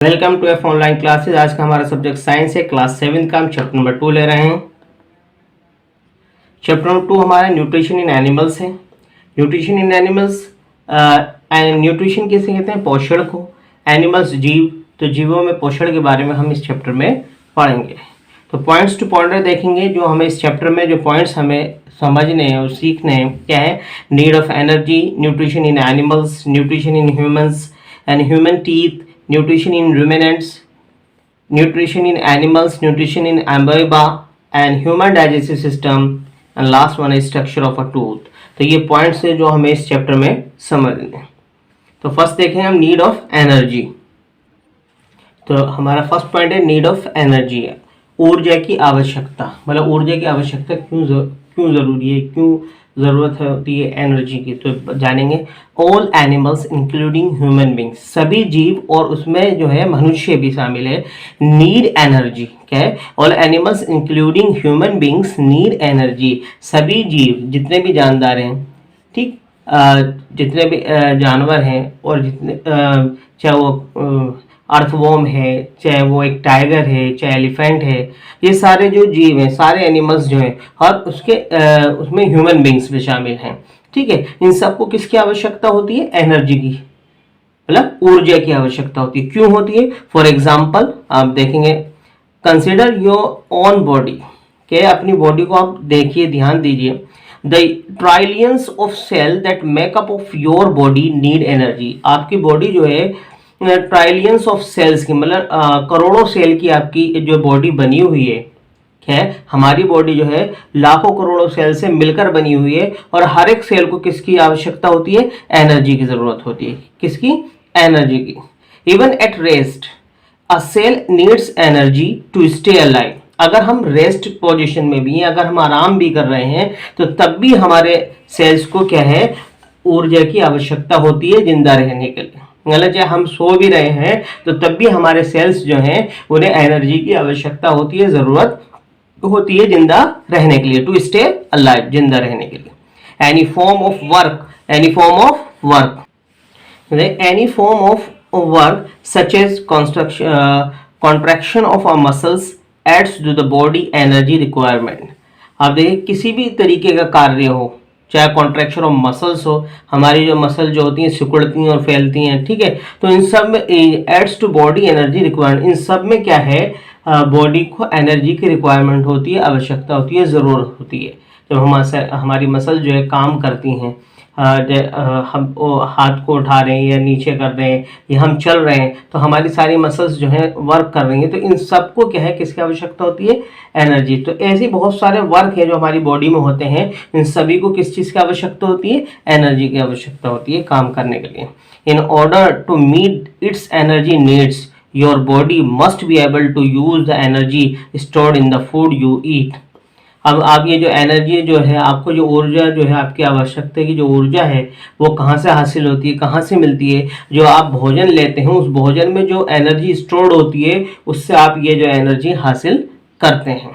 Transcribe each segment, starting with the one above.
Welcome to F online classes. आज का हमारा सब्जेक्ट साइंस है। क्लास 7 का हम चैप्टर नंबर 2 ले रहे हैं। चैप्टर नंबर 2 हमारा न्यूट्रिशन इन एनिमल्स है। न्यूट्रिशन इन एनिमल्स, न्यूट्रिशन किसे कहते हैं? पोषण को। एनिमल्स जीव, तो जीवों में पोषण के बारे में हम इस चैप्टर में पढ़ेंगे। तो पॉइंट्स टू पॉइंटर देखेंगे जो हमें इस चैप्टर में जो पॉइंट्स हमें समझने हैं और सीखने हैं। क्या है? Need of energy, nutrition in animals, nutrition in humans and human teeth, nutrition in ruminants, nutrition in animals, nutrition in amoeba and human digestive system, and last one is structure of a tooth। तो ये points है जो हमें इस chapter में समझने हैं। तो फर्स्ट देखें हम नीड ऑफ एनर्जी। तो हमारा फर्स्ट पॉइंट है नीड ऑफ एनर्जी, ऊर्जा की आवश्यकता। मतलब ऊर्जा की आवश्यकता क्यों जरूरी है, क्यों ज़रूरत होती है एनर्जी की, तो जानेंगे। All animals including human beings, सभी जीव और उसमें जो है मनुष्य भी शामिल है, नीड एनर्जी। क्या है? All animals including human beings need energy, सभी जीव जितने भी जानदार हैं, ठीक, जितने भी जानवर हैं और जितने चाहे वो अर्थवॉर्म है, चाहे वो एक टाइगर है, चाहे एलिफेंट है, ये सारे जो जीव हैं, सारे एनिमल्स जो हैं, और उसमें ह्यूमन बींग्स भी शामिल हैं। ठीक है, इन सबको किसकी आवश्यकता होती है? एनर्जी की, मतलब ऊर्जा की आवश्यकता होती है। क्यों होती है? फॉर एग्जाम्पल आप देखेंगे, कंसिडर योर ओन बॉडी। के अपनी बॉडी को आप देखिए, ध्यान दीजिए। The trillions of cell that make up of your body need energy. आपकी बॉडी जो है ट्राइलियंस ऑफ सेल्स की, मतलब करोड़ों सेल की आपकी जो बॉडी बनी हुई है, हमारी बॉडी जो है लाखों करोड़ों सेल से मिलकर बनी हुई है, और हर एक सेल को किसकी आवश्यकता होती है? एनर्जी की जरूरत होती है। किसकी? एनर्जी की। Even at rest a cell needs energy to stay alive. अगर हम रेस्ट पोजीशन में भी हैं, अगर हम आराम भी कर रहे हैं, तो तब भी हमारे सेल्स को क्या है? ऊर्जा की आवश्यकता होती है जिंदा रहने के लिए। मतलब चाहे हम सो भी रहे हैं तो तब भी हमारे सेल्स जो हैं उन्हें एनर्जी की आवश्यकता होती है, जरूरत होती है जिंदा रहने के लिए, टू स्टे अलाइव, जिंदा रहने के लिए। Any form of work, any form of work, any form of work such as contraction of a muscles adds to the body energy requirement. आप देखिए, किसी भी तरीके का कार्य हो, चाहे कॉन्ट्रैक्शन ऑफ मसल्स हो, हमारी जो मसल जो होती हैं सिकुड़ती हैं और फैलती हैं, ठीक है, तो इन सब में adds to body energy requirement, इन सब में क्या है? बॉडी को एनर्जी की रिक्वायरमेंट होती है, आवश्यकता होती है, ज़रूरत होती है। जब हमारी मसल जो है काम करती हैं, हम हाथ को उठा रहे हैं या नीचे कर रहे हैं या हम चल रहे हैं, तो हमारी सारी मसल्स जो हैं वर्क कर रही हैं, तो इन सबको क्या है? किसकी आवश्यकता होती है? एनर्जी। तो ऐसे बहुत सारे वर्क है जो हमारी बॉडी में होते हैं, इन सभी को किस चीज़ की आवश्यकता होती है? एनर्जी की आवश्यकता होती है काम करने के लिए। In order to meet its energy needs, your body must be able to use the energy stored in the food you eat. अब आप ये जो एनर्जी जो है, आपको जो ऊर्जा जो है, आपकी आवश्यकता की जो ऊर्जा है, वो कहाँ से हासिल होती है, कहाँ से मिलती है? जो आप भोजन लेते हैं, उस भोजन में जो एनर्जी स्टोर्ड होती है, उससे आप ये जो एनर्जी हासिल करते हैं।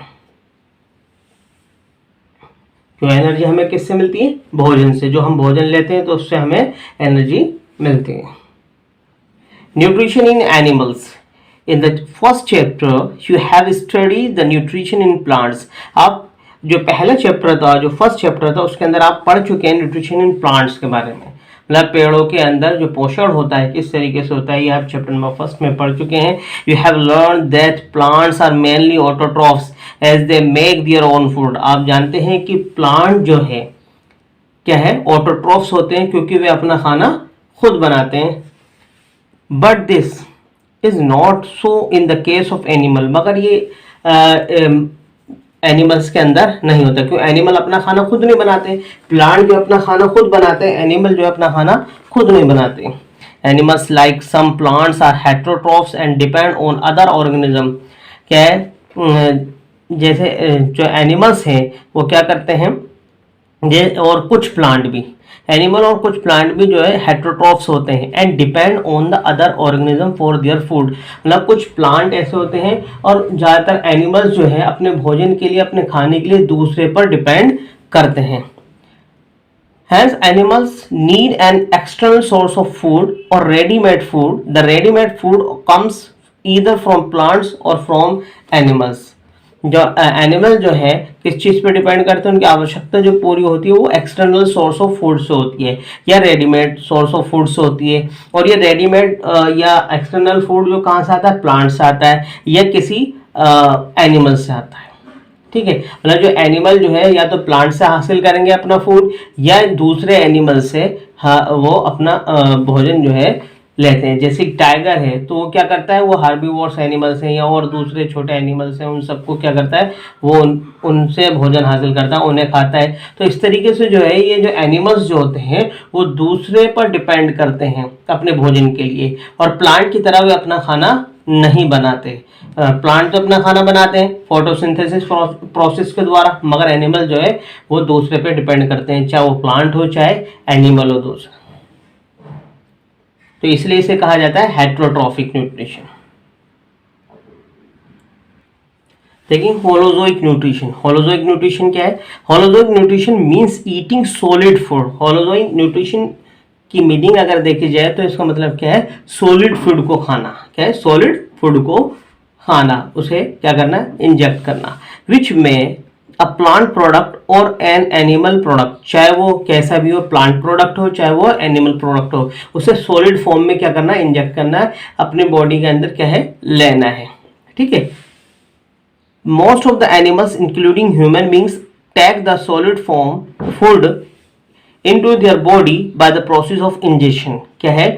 जो एनर्जी हमें किससे मिलती है? भोजन से। जो हम भोजन लेते हैं तो उससे हमें एनर्जी मिलती है। Nutrition in animals, in the first chapter you have studied the nutrition in plants। आप जो पहला चैप्टर था, जो फर्स्ट चैप्टर था, उसके अंदर आप पढ़ चुके हैं न्यूट्रिशन इन प्लांट्स के बारे में। मतलब पेड़ों के अंदर जो पोषण होता है किस तरीके से होता है, ये आप चैप्टर नंबर फर्स्ट में पढ़ चुके हैं। You have learn that plants are mainly autotrophs as they make their own food. आप जानते हैं कि प्लांट जो है क्या है? ऑटोट्रॉफ्स होते हैं, क्योंकि वे अपना खाना खुद बनाते हैं। But this is not so in the case of animal. मगर ये एनिमल्स के अंदर नहीं होता। क्यों? एनिमल अपना खाना खुद नहीं बनाते। प्लांट जो अपना खाना खुद बनाते हैं, एनिमल जो अपना खाना खुद नहीं बनाते। Animals like some plants are heterotrophs and depend on other organism. क्या है? जैसे जो एनिमल्स हैं वो क्या करते हैं, और कुछ प्लांट भी, एनिमल और कुछ प्लांट भी जो है हेटेरोट्रॉफ्स होते हैं, and depend on the other organism for their food. मतलब कुछ प्लांट ऐसे होते हैं, और ज़्यादातर एनिमल्स जो है अपने भोजन के लिए, अपने खाने के लिए दूसरे पर डिपेंड करते हैं। Hence, animals need an external source of food or ready-made food. The ready-made food comes either from plants और फ्रॉम एनिमल्स। जो एनिमल जो है किस चीज़ पे डिपेंड करते हैं, उनकी आवश्यकता जो पूरी होती है वो एक्सटर्नल सोर्स ऑफ फूड से होती है या रेडीमेड सोर्स ऑफ फूड से होती है। और ये रेडीमेड या एक्सटर्नल फूड जो कहाँ से आता है, प्लांट से आता है या किसी एनिमल से आता है। ठीक है, मतलब जो एनिमल जो है या तो प्लांट से हासिल करेंगे अपना फूड या दूसरे एनिमल से वो अपना भोजन जो है लेते हैं। जैसे टाइगर है तो वो क्या करता है, वो हार्बीवोर्स एनिमल्स हैं या और दूसरे छोटे एनिमल्स हैं, उन सबको क्या करता है, वो उनसे भोजन हासिल करता है, उन्हें खाता है। तो इस तरीके से जो है ये जो एनिमल्स जो होते हैं वो दूसरे पर डिपेंड करते हैं अपने भोजन के लिए, और प्लांट की तरह वे अपना खाना नहीं बनाते। प्लांट तो अपना खाना बनाते हैं फोटोसिंथेसिस प्रोसेस के द्वारा, मगर एनिमल जो है वो दूसरे पे डिपेंड करते हैं, चाहे वो प्लांट हो चाहे एनिमल हो दूसरा। तो इसलिए इसे कहा जाता है हेट्रोट्रॉफिक न्यूट्रिशन। देखिए होलोजोइक न्यूट्रिशन। होलोजोइक न्यूट्रिशन क्या है? Holozoic nutrition means eating solid food. Holozoic nutrition की मीनिंग अगर देखी जाए तो इसका मतलब क्या है, सॉलिड फूड को खाना। क्या है? सॉलिड फूड को खाना, उसे क्या करना, इंजेक्ट करना। विच में अ प्लांट प्रोडक्ट और एन एनिमल प्रोडक्ट, चाहे वो कैसा भी हो, प्लांट प्रोडक्ट हो चाहे वो एनिमल प्रोडक्ट हो, उसे सॉलिड फॉर्म में क्या करना है, इंजेक्ट करना है, अपने बॉडी के अंदर क्या है, लेना है। ठीक है। Most of the animals including human beings take the solid form food into their body by the process of ingestion. क्या है,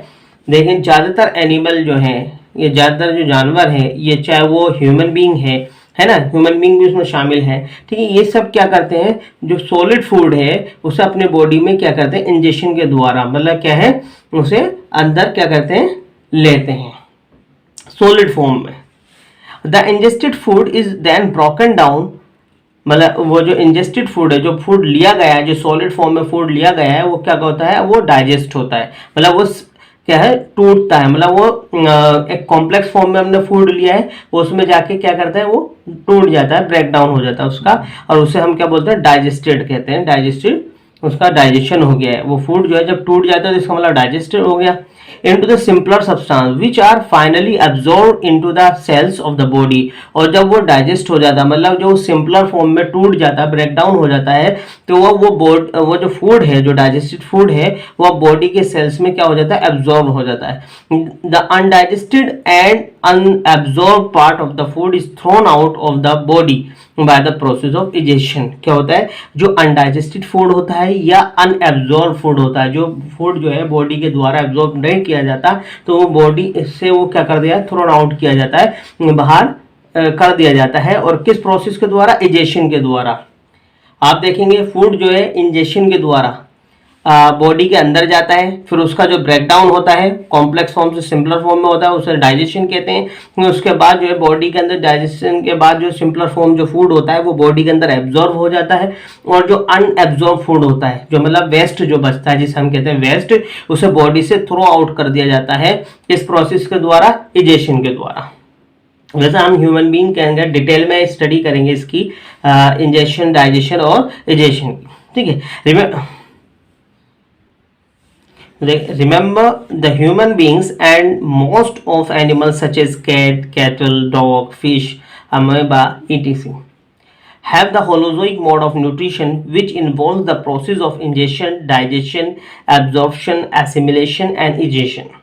देखें ज़्यादातर एनिमल जो है, ये ज़्यादातर जो जानवर हैं, ये चाहे वो ह्यूमन बींग है ना, ह्यूमन बींग भी उसमें शामिल है। ठीक है, ये सब क्या करते हैं, जो सॉलिड फूड है उसे अपने बॉडी में क्या करते हैं, इंजेक्शन के द्वारा, मतलब क्या है, उसे अंदर क्या करते हैं, लेते हैं सॉलिड फॉर्म में। The ingested food is then broken down, मतलब वो जो इंजेस्टेड फूड है, जो फूड लिया गया है, जो सॉलिड फॉर्म में फूड लिया गया है, वो क्या होता है, वो डाइजेस्ट होता है, मतलब वो क्या है, टूटता है। मतलब वो एक कॉम्प्लेक्स फॉर्म में हमने फूड लिया है, वो उसमें जाके क्या करता है, वो टूट जाता है, ब्रेक डाउन हो जाता है उसका, और उसे हम क्या बोलते हैं, डाइजेस्टेड कहते हैं। डाइजेस्टेड, उसका डाइजेशन हो गया है, वो फूड जो है जब टूट जाता है तो इसका मतलब डाइजेस्टेड हो गया। into the simpler substance which are finally absorbed into the cells of the body। और जब वो डाइजेस्ट हो जाता है, मतलब जो सिंपलर फॉर्म में टूट जाता है, ब्रेक डाउन हो जाता है, तो वो जो फूड है, जो डाइजेस्टेड फूड है, वो बॉडी के सेल्स में क्या हो जाता है, एब्जॉर्ब हो जाता है। The undigested and unabsorbed part of the food is thrown out of the body by the process of digestion. क्या होता है, जो अनडाइजेस्टेड फूड होता है या अनएब्जॉर्ब फूड होता है, जो फूड जो है बॉडी के द्वारा एब्जॉर्ब नहीं किया जाता, तो वो बॉडी से वो क्या कर दिया, थ्रोन आउट किया जाता है, बाहर कर दिया जाता है। और किस प्रोसेस के द्वारा, इंजेक्शन के द्वारा। आप देखेंगे फूड जो है इंजेक्शन के द्वारा बॉडी के अंदर जाता है, फिर उसका जो ब्रेक डाउन होता है, कॉम्प्लेक्स फॉर्म से सिंपलर फॉर्म में होता है, उसे डाइजेशन कहते हैं। उसके बाद जो है बॉडी के अंदर, डाइजेशन के बाद जो सिंपलर फॉर्म जो फूड होता है वो बॉडी के अंदर एब्जॉर्ब हो जाता है। और जो अनएब्जॉर्ब फूड होता है, जो मतलब वेस्ट जो बचता है, जिसे हम कहते हैं वेस्ट, उसे बॉडी से थ्रो आउट कर दिया जाता है इस प्रोसेस के द्वारा, डाइजेशन के द्वारा। वैसे हम ह्यूमन बीइंग के अंदर डिटेल में स्टडी करेंगे इसकी, इंजेक्शन, डाइजेशन और डाइजेशन की। ठीक है। Remember the human beings and most of animals such as cat, cattle, dog, fish, amoeba, etc. have the holozoic mode of nutrition which involves the process of ingestion, digestion, absorption, assimilation and egestion।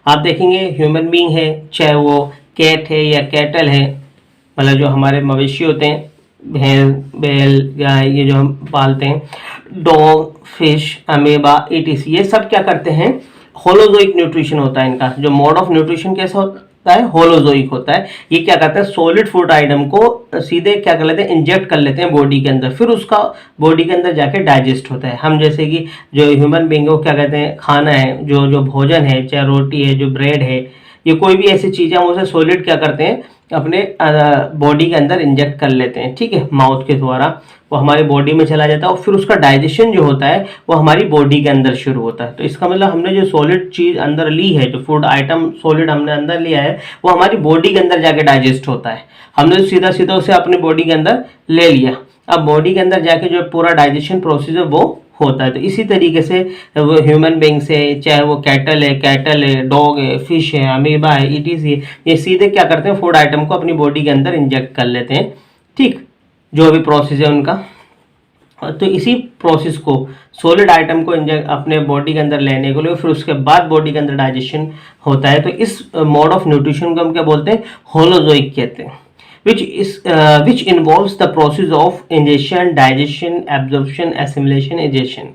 आप देखेंगे human being है, चाहे वो cat है या cattle है, मतलब जो हमारे मवेशी होते हैं, भैंस, बैल, गाय, ये जो हम पालते हैं, डॉग, फिश, अमेबा, etc, ये सब क्या करते हैं, होलोजोइक न्यूट्रिशन होता है इनका। जो मोड ऑफ न्यूट्रिशन कैसा होता है, होलोजोइक होता है। ये क्या करते हैं, सॉलिड फूड आइटम को सीधे क्या कर लेते हैं, इंजेक्ट कर लेते हैं बॉडी के अंदर, फिर उसका बॉडी के अंदर जाके डाइजेस्ट होता है। हम जैसे कि जो ह्यूमन बींग को क्या कहते हैं, खाना है, जो भोजन है, चाहे रोटी है, जो ब्रेड है, ये कोई भी ऐसी चीज़ है, हम उसे सॉलिड क्या करते हैं, अपने बॉडी के अंदर इंजेक्ट कर लेते हैं। ठीक है, माउथ के द्वारा वो हमारी बॉडी में चला जाता है, और फिर उसका डाइजेशन जो होता है वो हमारी बॉडी के अंदर शुरू होता है। तो इसका मतलब हमने जो सॉलिड चीज़ अंदर ली है, जो फूड आइटम सॉलिड हमने अंदर लिया है, वो हमारी बॉडी के अंदर जाके डाइजेस्ट होता है। हमने सीधा सीधा उसे अपनी बॉडी के अंदर ले लिया, अब बॉडी के अंदर जाके जो पूरा डाइजेशन प्रोसेस है वो होता है। तो इसी तरीके से वो ह्यूमन बींग्स है, चाहे वो कैटल है, डॉग है, फिश है, अमीबा है, ईटीसी है, ये सीधे क्या करते हैं, फूड आइटम को अपनी बॉडी के अंदर इंजेक्ट कर लेते हैं। ठीक, जो भी प्रोसेस है उनका। तो इसी प्रोसेस को, सॉलिड आइटम को इंजेक्ट अपने बॉडी के अंदर लेने के लिए, फिर उसके बाद बॉडी के अंदर डाइजेशन होता है। तो इस मोड ऑफ न्यूट्रिशन को हम क्या बोलते हैं, होलोजोइक कहते हैं, which involves the process of ingestion, digestion, absorption, assimilation, egestion।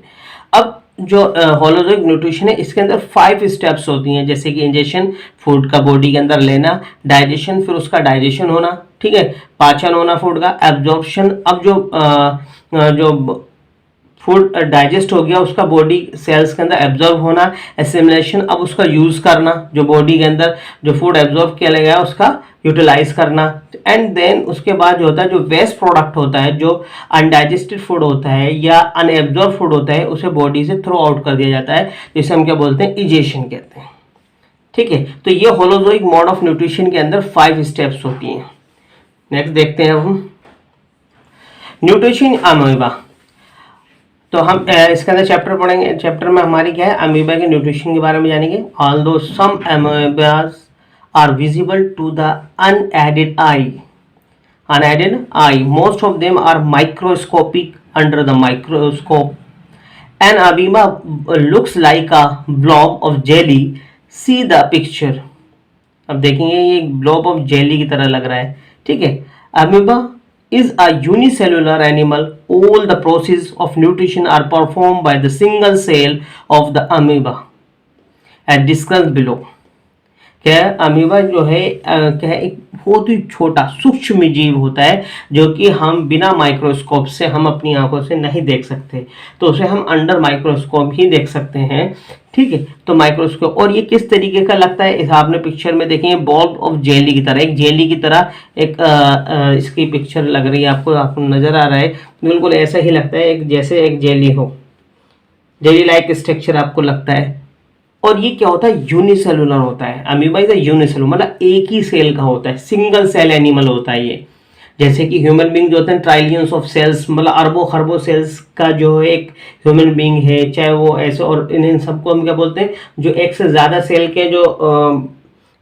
अब जो होलोजोइक न्यूट्रिशन है, इसके अंदर 5 स्टेप्स होती हैं, जैसे कि इंजेशन, फूड का बॉडी के अंदर लेना, डाइजेशन, फिर उसका डाइजेशन होना, ठीक है, पाचन होना फूड का, एब्जॉर्प्शन, अब जो फूड डाइजेस्ट हो गया उसका बॉडी सेल्स के अंदर एब्जॉर्ब होना, एसिमिलेशन, अब उसका यूज करना, जो बॉडी के अंदर जो फूड एब्जॉर्ब किया गया उसका यूटिलाइज करना, एंड देन उसके बाद जो होता है, जो वेस्ट प्रोडक्ट होता है, जो अनडाइजेस्टेड फूड होता है या अनएब्जॉर्ब फूड होता है, उसे बॉडी से थ्रो आउट कर दिया जाता है, जिसे हम क्या बोलते हैं, इजेशन कहते हैं। ठीक है, तो ये होलोजोइक मोड ऑफ न्यूट्रिशन के अंदर 5 स्टेप्स होती हैं। नेक्स्ट देखते हैं हम न्यूट्रिशन अमीबा। तो हम इसके अंदर चैप्टर पढ़ेंगे। चैप्टर में हमारी क्या है, अमीबा के न्यूट्रिशन के बारे में जानेंगे। Although some amoebas are visible to the unaided eye, most of them are microscopic under the microscope. An amoeba looks like a blob of jelly. See the picture। अब देखेंगे ये एक ब्लॉब ऑफ जेली की तरह लग रहा है। ठीक है, amoeba is a unicellular animal. All the processes of nutrition are performed by the single cell of the amoeba as discussed below। क्या अमीबा जो है क्या है, एक बहुत ही छोटा सूक्ष्म जीव होता है, जो कि हम बिना माइक्रोस्कोप से, हम अपनी आंखों से नहीं देख सकते, तो उसे हम अंडर माइक्रोस्कोप ही देख सकते हैं। ठीक है, तो माइक्रोस्कोप, और ये किस तरीके का लगता है, इस आपने पिक्चर में देखेंगे, बॉल ऑफ जेली की तरह, एक जेली की तरह एक इसकी पिक्चर लग रही है आपको नजर आ रहा है, बिल्कुल ऐसा ही लगता है, एक जैसे एक जेली हो, जेली लाइक स्ट्रक्चर आपको लगता है। और ये क्या होता है, यूनिसेलुलर होता है। अमीबा इज यूनिसेलुलर, मतलब एक ही सेल का होता है, सिंगल सेल एनिमल होता है ये। जैसे कि ह्यूमन बींग जो होते हैं, ट्राइलियंस ऑफ सेल्स, मतलब अरबों खरबों सेल्स का जो है एक ह्यूमन बींग है, चाहे वो ऐसे, और इन्हें सबको हम क्या बोलते हैं, जो एक से ज़्यादा सेल के जो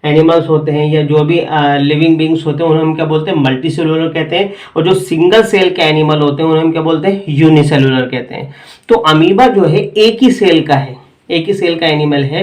एनिमल्स होते हैं या जो भी लिविंग बींग्स होते हैं, उन्हें हम क्या बोलते हैं, मल्टी सेलुलर कहते हैं। और जो सिंगल सेल के एनिमल होते हैं, उन्हें हम क्या बोलते हैं, यूनिसेलुलर कहते हैं। तो अमीबा जो है एक ही सेल का है, एक ही सेल का एनिमल है,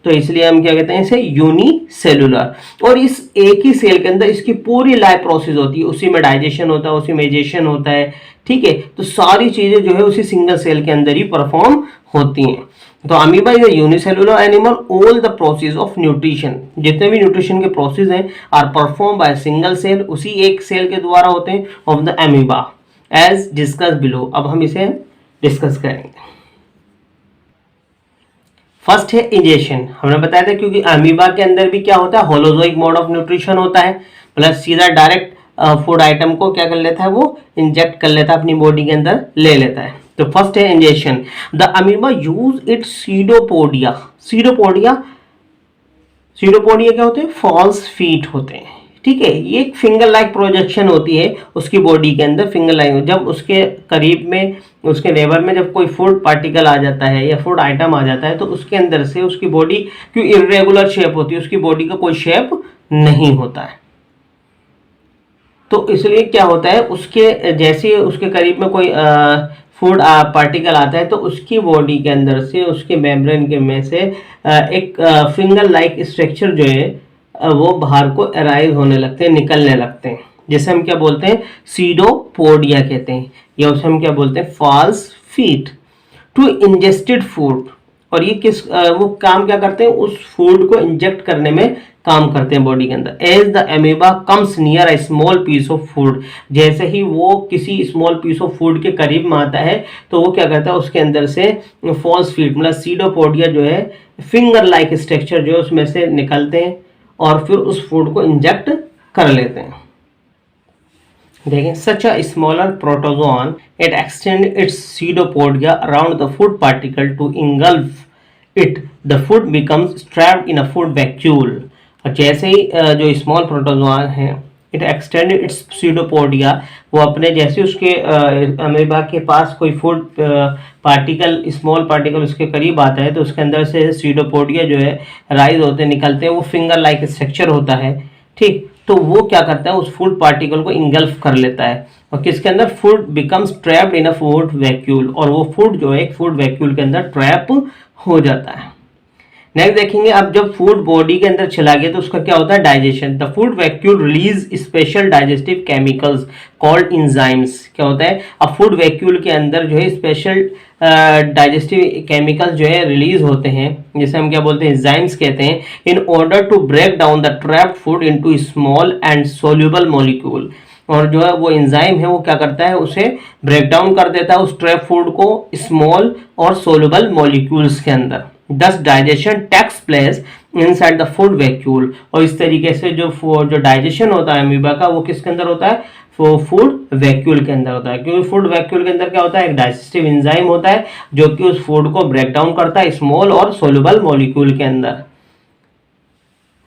तो इसलिए हम क्या कहते हैं इसे, यूनिसेलुलर। और इस एक ही सेल के अंदर इसकी पूरी लाइफ प्रोसेस होती है, उसी में डाइजेशन होता है, उसी में एजेशन होता है। ठीक है, तो सारी चीजें जो है उसी सिंगल सेल के अंदर ही परफॉर्म होती हैं। तो amoeba is a unicellular animal. All the process of nutrition, जितने भी न्यूट्रिशन के प्रोसेस हैं, are perform by single cell, उसी एक सेल के द्वारा होते हैं, of the amoeba as discuss below. अब हम इसे डिस्कस करेंगे। फर्स्ट है इंजेक्शन। हमने बताया था क्योंकि अमीबा के अंदर भी क्या होता है, होलोजोइक मोड ऑफ न्यूट्रिशन होता है, प्लस सीधा डायरेक्ट फूड आइटम को क्या कर लेता है, वो इंजेक्ट कर लेता है, अपनी बॉडी के अंदर ले लेता है। तो फर्स्ट है injection. The amoeba use it's pseudopodia. Pseudopodia क्या होते हैं, फॉल्स फीट होते हैं। ठीक है, ये एक फिंगर लाइक प्रोजेक्शन होती है उसकी बॉडी के अंदर, फिंगर लाइक, जब उसके करीब में, उसके नेबर में जब कोई फूड पार्टिकल आ जाता है या फूड आइटम आ जाता है, तो उसके अंदर से उसकी बॉडी क्यों इरेगुलर शेप होती है, उसकी बॉडी का कोई शेप नहीं होता है, तो इसलिए क्या होता है, उसके जैसे उसके करीब में कोई फूड पार्टिकल आता है, तो उसकी बॉडी के अंदर से, उसके मेम्ब्रेन के में से एक फिंगर लाइक स्ट्रक्चर जो है वो बाहर को अराइज होने लगते हैं, निकलने लगते हैं, जैसे हम क्या बोलते हैं, सीडोपोडिया कहते हैं, या उसे हम क्या बोलते हैं, false feet to ingested food. और ये किस वो काम क्या करते हैं, उस फूड को इंजेक्ट करने में काम करते हैं बॉडी के अंदर। As the amoeba comes near a small piece of food, जैसे ही वो किसी स्मॉल पीस ऑफ फूड के करीब में आता है, तो वो क्या करता है, उसके अंदर से फॉल्स फीट, मतलब सीडोपोडिया जो है, फिंगर लाइक स्ट्रक्चर जो है उसमें से निकलते हैं और फिर उस फूड को इंजेक्ट कर लेते हैं। देखें, such a smaller protozoan it extend its pseudopodia around the food particle to engulf it, the food becomes trapped in a food vacuole. और जैसे ही जो स्मॉल प्रोटोजोन है इट एक्सटेंड इट्स सीडोपोडिया, वो अपने जैसे उसके अमीबा के पास कोई फूड पार्टिकल, स्मॉल पार्टिकल उसके करीब आता है तो उसके अंदर से सीडोपोडिया जो है राइज होते निकलते हैं, वो फिंगर लाइक स्ट्रक्चर होता है, ठीक। तो वो क्या करता है, उस फूड पार्टिकल को इंगल्फ कर लेता है और किसके अंदर, food becomes trapped in a food vacuole, और वो फूड जो है एक फूड वैक्यूल के अंदर ट्रैप हो जाता है। नेक्स्ट देखेंगे, अब जब फूड बॉडी के अंदर चला गया तो उसका क्या होता है, digestion. The food vacuole release special digestive chemicals called enzymes. क्या होता है, अब फूड वैक्यूल के अंदर जो है स्पेशल डाइजेस्टिव केमिकल्स जो है रिलीज होते हैं, जिसे हम क्या बोलते हैं, एंजाइम्स कहते हैं, in order to break down the trapped food into small and soluble molecule. और जो है वो एंजाइम है वो क्या करता है, उसे ब्रेक डाउन कर देता है उस ट्रैप फूड को स्मॉल और सोल्यूबल मॉलिक्यूल्स के अंदर। Thus digestion takes place inside the food vacuole, और इस तरीके से जो डाइजेशन होता है अमीबा का वो किसके अंदर होता है, वो फूड वैक्यूल के अंदर होता है, क्योंकि फूड वैक्यूल के अंदर क्या होता है, एक डाइजेस्टिव एंजाइम होता है जो कि उस फूड को ब्रेक डाउन करता है स्मॉल और सोल्यूबल मॉलिक्यूल के अंदर।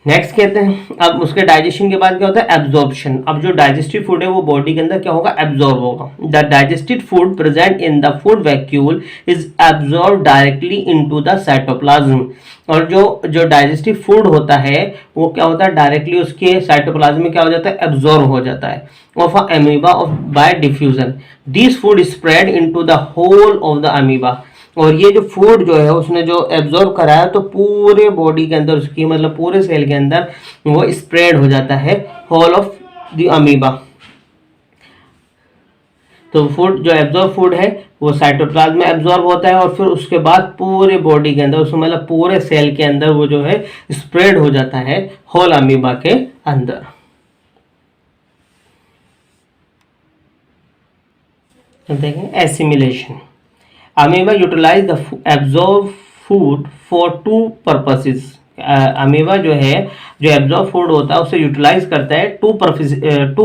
नेक्स्ट कहते हैं, अब उसके डाइजेशन के बाद क्या होता है, एब्जॉर्प्शन। अब जो डाइजेस्टिव फूड है वो बॉडी के अंदर क्या होगा, एब्जॉर्ब होगा। The digested food present in the food vacuole is absorb directly into the cytoplasm, और जो डाइजेस्टिव फूड होता है वो क्या होता है, डायरेक्टली उसके साइटोप्लाज्म में क्या हो जाता है, एब्जॉर्ब हो जाता है of amoeba of by diffusion. This food spread into the whole of the amoeba, और ये जो फूड जो है उसने जो एब्जॉर्ब कराया तो पूरे बॉडी के अंदर उसकी, मतलब पूरे सेल के अंदर वो स्प्रेड हो जाता है, होल ऑफ द अमीबा। तो फूड जो एब्जॉर्ब फूड है वो साइटोप्लाज्म में एब्जॉर्ब होता है और फिर उसके बाद पूरे बॉडी के अंदर, उसमें मतलब पूरे सेल के अंदर वो जो है स्प्रेड हो जाता है होल अमीबा के अंदर। देखें assimilation. Amoeba utilize the absorb food for two purposes. Amoeba जो है, जो एब्जॉर्ब फूड होता है उसे यूटिलाइज करता है टू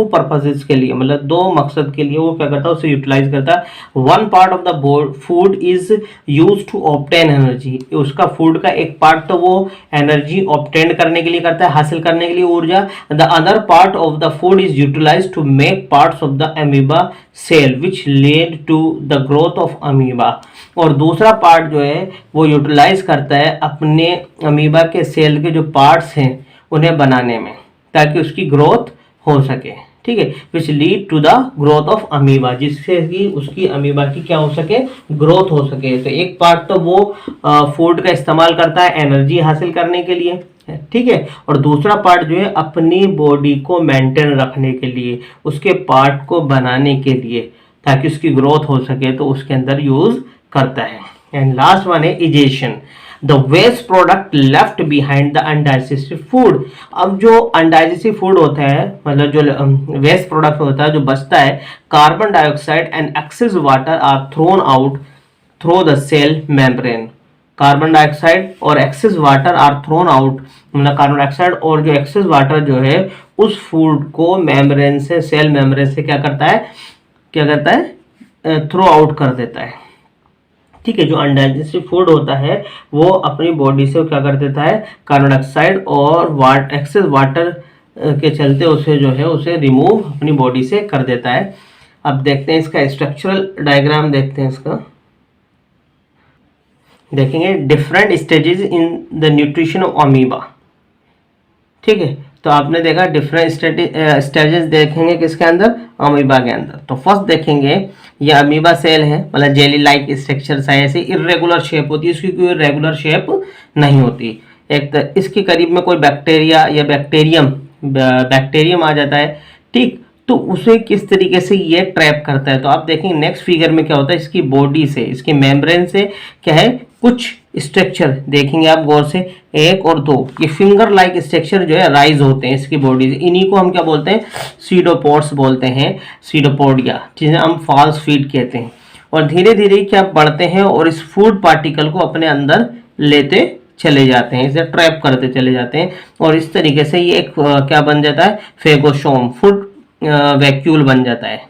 पर्पसेस के लिए, मतलब दो मकसद के लिए वो क्या करता है, उसे यूटिलाइज करता है। One part of the food is use to obtain energy, उसका फूड का एक पार्ट तो वो एनर्जी ऑब्टेन करने के लिए करता है, हासिल करने के लिए ऊर्जा। The other part of the food is utilise to make parts of the amoeba cell which lead to the growth of amoeba, और दूसरा पार्ट जो है वो यूटिलाइज करता है अपने अमीबा के सेल के जो पार्ट्स हैं उन्हें बनाने में, ताकि उसकी ग्रोथ हो सके, ठीक है, which lead to the growth of amoeba, जिससे कि उसकी अमीबा की क्या हो सके, ग्रोथ हो सके। तो एक पार्ट तो वो फूड का इस्तेमाल करता है एनर्जी हासिल करने के लिए, ठीक है, और दूसरा पार्ट जो है अपनी बॉडी को मेंटेन रखने के लिए, उसके पार्ट को बनाने के लिए, ताकि उसकी ग्रोथ हो सके, तो उसके अंदर यूज करता है। एंड लास्ट वन है egestion, the waste product left behind the undigested food. अब जो अनडाइजेस्टेड फूड होता है, मतलब जो वेस्ट प्रोडक्ट होता है जो बचता है, carbon dioxide and excess water are thrown out through the cell membrane. Carbon dioxide और excess water are thrown out, मतलब कार्बन डाइऑक्साइड और जो एक्सेस वाटर जो है उस फूड को मेम्ब्रेन से, सेल मेम्ब्रेन से क्या करता है, थ्रो आउट कर देता है, ठीक है। जो अनडाइजेस्टेड फूड होता है वो अपनी बॉडी से क्या कर देता है, कार्बन डाइऑक्साइड और एक्सेस वाटर के चलते उसे जो है उसे रिमूव अपनी बॉडी से कर देता है। अब देखते हैं इसका स्ट्रक्चरल डायग्राम, देखते हैं इसका, देखेंगे different stages in the nutrition of amoeba, ठीक है। तो आपने देखा डिफरेंट स्टेजेस देखेंगे किसके अंदर, अमीबा के अंदर। तो फर्स्ट देखेंगे ये अमीबा सेल है, मतलब जेली लाइक स्ट्रक्चर सा, ऐसे इरेगुलर शेप होती है, इसकी कोई रेगुलर शेप नहीं होती। एक तो इसके करीब में कोई बैक्टीरिया या बैक्टीरियम आ जाता है, ठीक, तो उसे किस तरीके से ये ट्रैप करता है। तो आप देखेंगे नेक्स्ट फिगर में क्या होता है, इसकी बॉडी से, इसके मेम्ब्रेन से क्या है, कुछ स्ट्रक्चर देखेंगे आप गौर से, एक और दो, ये फिंगर लाइक स्ट्रक्चर जो है राइज होते हैं इसकी बॉडी से, इन्हीं को हम क्या बोलते हैं, सीडोपोड्स बोलते हैं, सीडोपोडिया, जिन्हें हम फॉल्स फीड कहते हैं। और धीरे धीरे क्या बढ़ते हैं और इस फूड पार्टिकल को अपने अंदर लेते चले जाते हैं, इसे ट्रैप करते चले जाते हैं, और इस तरीके से ये एक क्या बन जाता है, फेगोसोम, फूड वैक्यूल बन जाता है।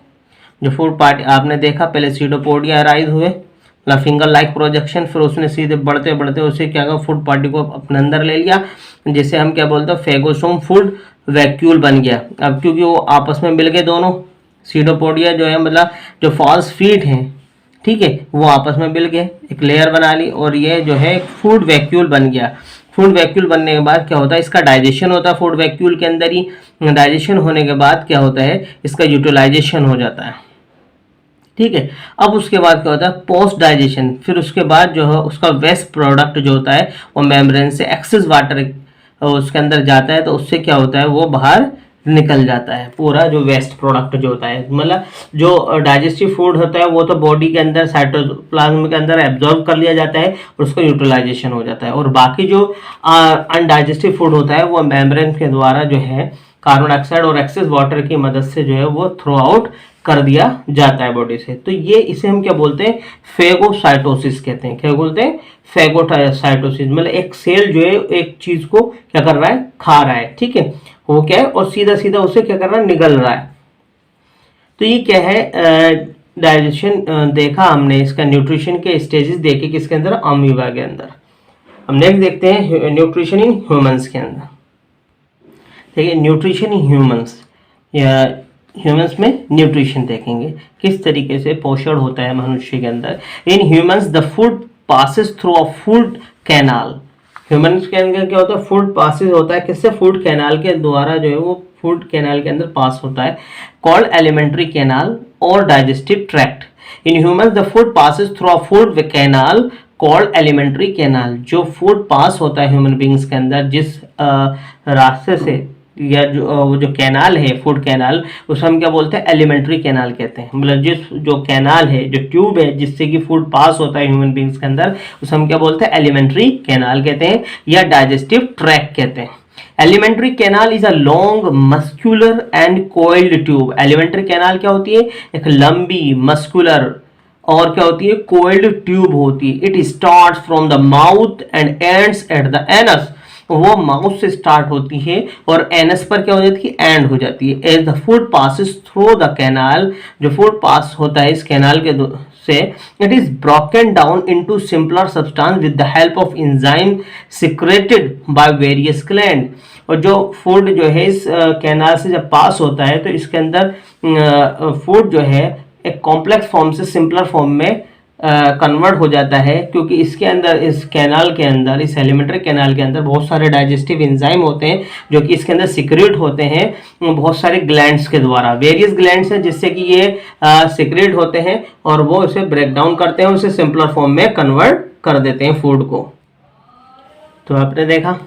जो फूड पार्ट आपने देखा पहले सीडोपोडिया राइज हुए, मतलब फिंगर लाइक प्रोजेक्शन, फिर उसने सीधे बढ़ते बढ़ते उसे क्या कहा, फूड पार्टी को अपने अंदर ले लिया, जिसे हम क्या बोलते हैं, फेगोसोम फूड वैक्यूल बन गया। अब क्योंकि वो आपस में मिल गए दोनों, सीडोपोडिया जो है मतलब जो फॉल्स फीट हैं, ठीक है, वो आपस में मिल गए, एक लेयर बना ली, और ये जो है फूड वैक्यूल बन गया। फूड वैक्यूल बनने के बाद क्या होता है, इसका डाइजेशन होता है फूड वैक्यूल के अंदर ही। डाइजेशन होने के बाद क्या होता है, इसका यूटिलाइजेशन हो जाता है, ठीक है। अब उसके बाद क्या होता है, पोस्ट डाइजेशन, फिर उसके बाद जो है उसका वेस्ट प्रोडक्ट जो होता है वो मेम्ब्रेन से एक्सेस वाटर उसके अंदर जाता है, तो उससे क्या होता है, वो बाहर निकल जाता है पूरा जो वेस्ट प्रोडक्ट जो होता है। मतलब जो डाइजेस्टिव फूड होता है वो तो बॉडी के अंदर साइटोप्लाज्म के अंदर एब्जॉर्ब कर लिया जाता है और उसका यूटिलाइजेशन हो जाता है, और बाकी जो अनडाइजेस्टिव फूड होता है वो मेम्ब्रेन के द्वारा जो है कार्बन डाइऑक्साइड और एक्सेस वाटर की मदद से जो है वो थ्रो आउट कर दिया जाता है बॉडी से। तो ये इसे हम क्या बोलते हैं, फेगोसाइटोसिस कहते हैं। क्या बोलते हैं, फेगोसाइटोसिस। मतलब एक सेल जो है एक चीज को क्या कर रहा है, खा रहा है, ठीक है, वो क्या है, और सीधा सीधा उसे क्या कर रहा है, निगल रहा है। तो ये क्या है, डाइजेशन देखा हमने, इसका न्यूट्रिशन के स्टेजेस देखे किसके अंदर, अमीबा के अंदर। हम नेक्स्ट देखते हैं न्यूट्रिशन इन ह्यूमंस के अंदर। देखिए न्यूट्रिशन इन ह्यूमंस, या ह्यूमंस में न्यूट्रिशन देखेंगे किस तरीके से पोषण होता है मनुष्य के अंदर। In humans the food passes through a food canal. Humans के अंदर क्या होता है, फूड पासिस होता है किससे, फूड कैनाल के द्वारा जो है वो फूड कैनाल के अंदर पास होता है, कॉल्ड एलिमेंट्री कैनाल और digestive tract. In humans the food passes through a food canal called alimentary canal. जो फूड पास होता है ह्यूमन बींग्स के अंदर जिस रास्ते से, या वो जो कैनाल है फूड कैनाल, उसे हम क्या बोलते हैं, एलिमेंट्री कैनाल कहते हैं। मतलब जिस जो कैनाल है, जो ट्यूब है जिससे कि फूड पास होता है ह्यूमन बींग्स के अंदर, उसे हम क्या बोलते हैं, एलिमेंट्री कैनाल कहते हैं या डाइजेस्टिव ट्रैक्ट कहते हैं। Alimentary canal is a long muscular and coiled tube. Alimentary canal क्या होती है, एक लंबी मस्कुलर और क्या होती है, कोइल्ड ट्यूब होती है। It start from the mouth and ends at the anus. वो माउथ से स्टार्ट होती है और एनस पर क्या हो जाती है, एंड हो जाती है। As the food passes through the canal, जो फूड पास होता है इस कैनाल के से, it is broken down into simpler substance with the help of enzyme secreted by various gland. और जो फूड जो है इस कैनाल से जब पास होता है तो इसके अंदर फूड जो है एक कॉम्प्लेक्स फॉर्म से सिंपलर फॉर्म में कन्वर्ट हो जाता है, क्योंकि इसके अंदर, इस कैनाल के अंदर, इस एलिमेंट्री कैनाल के अंदर बहुत सारे डाइजेस्टिव एंजाइम होते हैं जो कि इसके अंदर सिक्रेट होते हैं बहुत सारे ग्लैंड्स के द्वारा। वेरियस ग्लैंड्स हैं जिससे कि ये सिक्रेट होते हैं और वो इसे ब्रेक डाउन करते हैं, उसे सिंपलर फॉर्म में कन्वर्ट कर देते हैं फूड को। तो आपने देखा,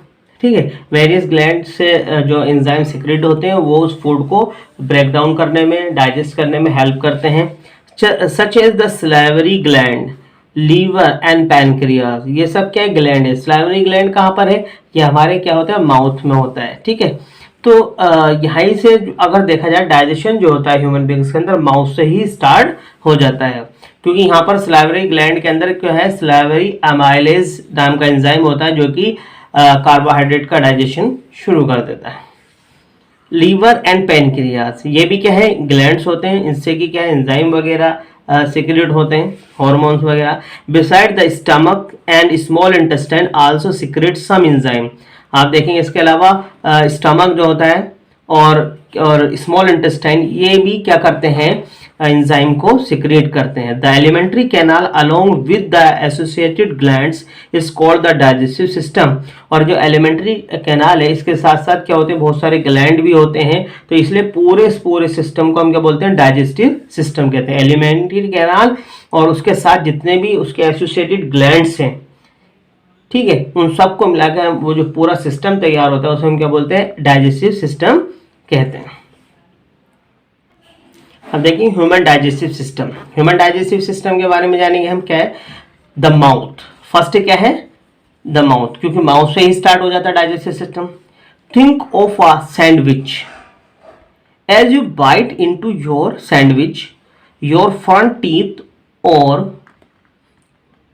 ठीक है, वेरियस ग्लैंड से जो एंजाइम सिक्रेट होते हैं वो उस फूड को ब्रेक डाउन करने में, डाइजेस्ट करने में हेल्प करते हैं। Such as the salivary gland, liver and pancreas. ये सब क्या है, ग्लैंड है। सलाइवरी ग्लैंड कहाँ पर है, ये हमारे क्या होता है, माउथ में होता है, ठीक है। तो यहीं से अगर देखा जाए डाइजेशन जो होता है ह्यूमन बींग्स के अंदर माउथ से ही स्टार्ट हो जाता है, क्योंकि यहाँ पर सलाइवरी ग्लैंड के अंदर क्या है, सलाइवरी अमाइलेज नाम का एंजाइम होता है जो कि कार्बोहाइड्रेट का डाइजेशन शुरू कर देता है। लीवर एंड पैनक्रियाज, ये भी क्या है, ग्लैंड्स होते हैं, इनसे कि क्या है, एंजाइम वगैरह सिक्रेट होते हैं, हॉर्मोन्स वगैरह। Beside the stomach and small intestine also secrete some enzyme. आप देखेंगे इसके अलावा स्टमक जो होता है और स्मॉल इंटेस्टाइन, ये भी क्या करते हैं, एंजाइम को सिक्रेट करते हैं। The alimentary canal along with the associated glands is called the digestive system. और जो एलिमेंट्री कैनाल है इसके साथ साथ क्या होते हैं, बहुत सारे ग्लैंड भी होते हैं, तो इसलिए पूरे सिस्टम को हम क्या बोलते हैं, डाइजेस्टिव सिस्टम कहते हैं। एलिमेंट्री कैनाल और उसके साथ जितने भी उसके एसोसिएटेड ग्लैंड्स हैं, ठीक है, उन सबको मिलाकर वो जो पूरा सिस्टम तैयार होता है उसे हम क्या बोलते हैं, डाइजेस्टिव सिस्टम कहते हैं। अब देखिए human digestive system. Human digestive system के बारे में जानेंगे हम। क्या है, द माउथ। फर्स्ट क्या है, द माउथ, क्योंकि माउथ से ही स्टार्ट हो जाता है digestive system. Think of a sandwich. As you bite into your sandwich, your front teeth और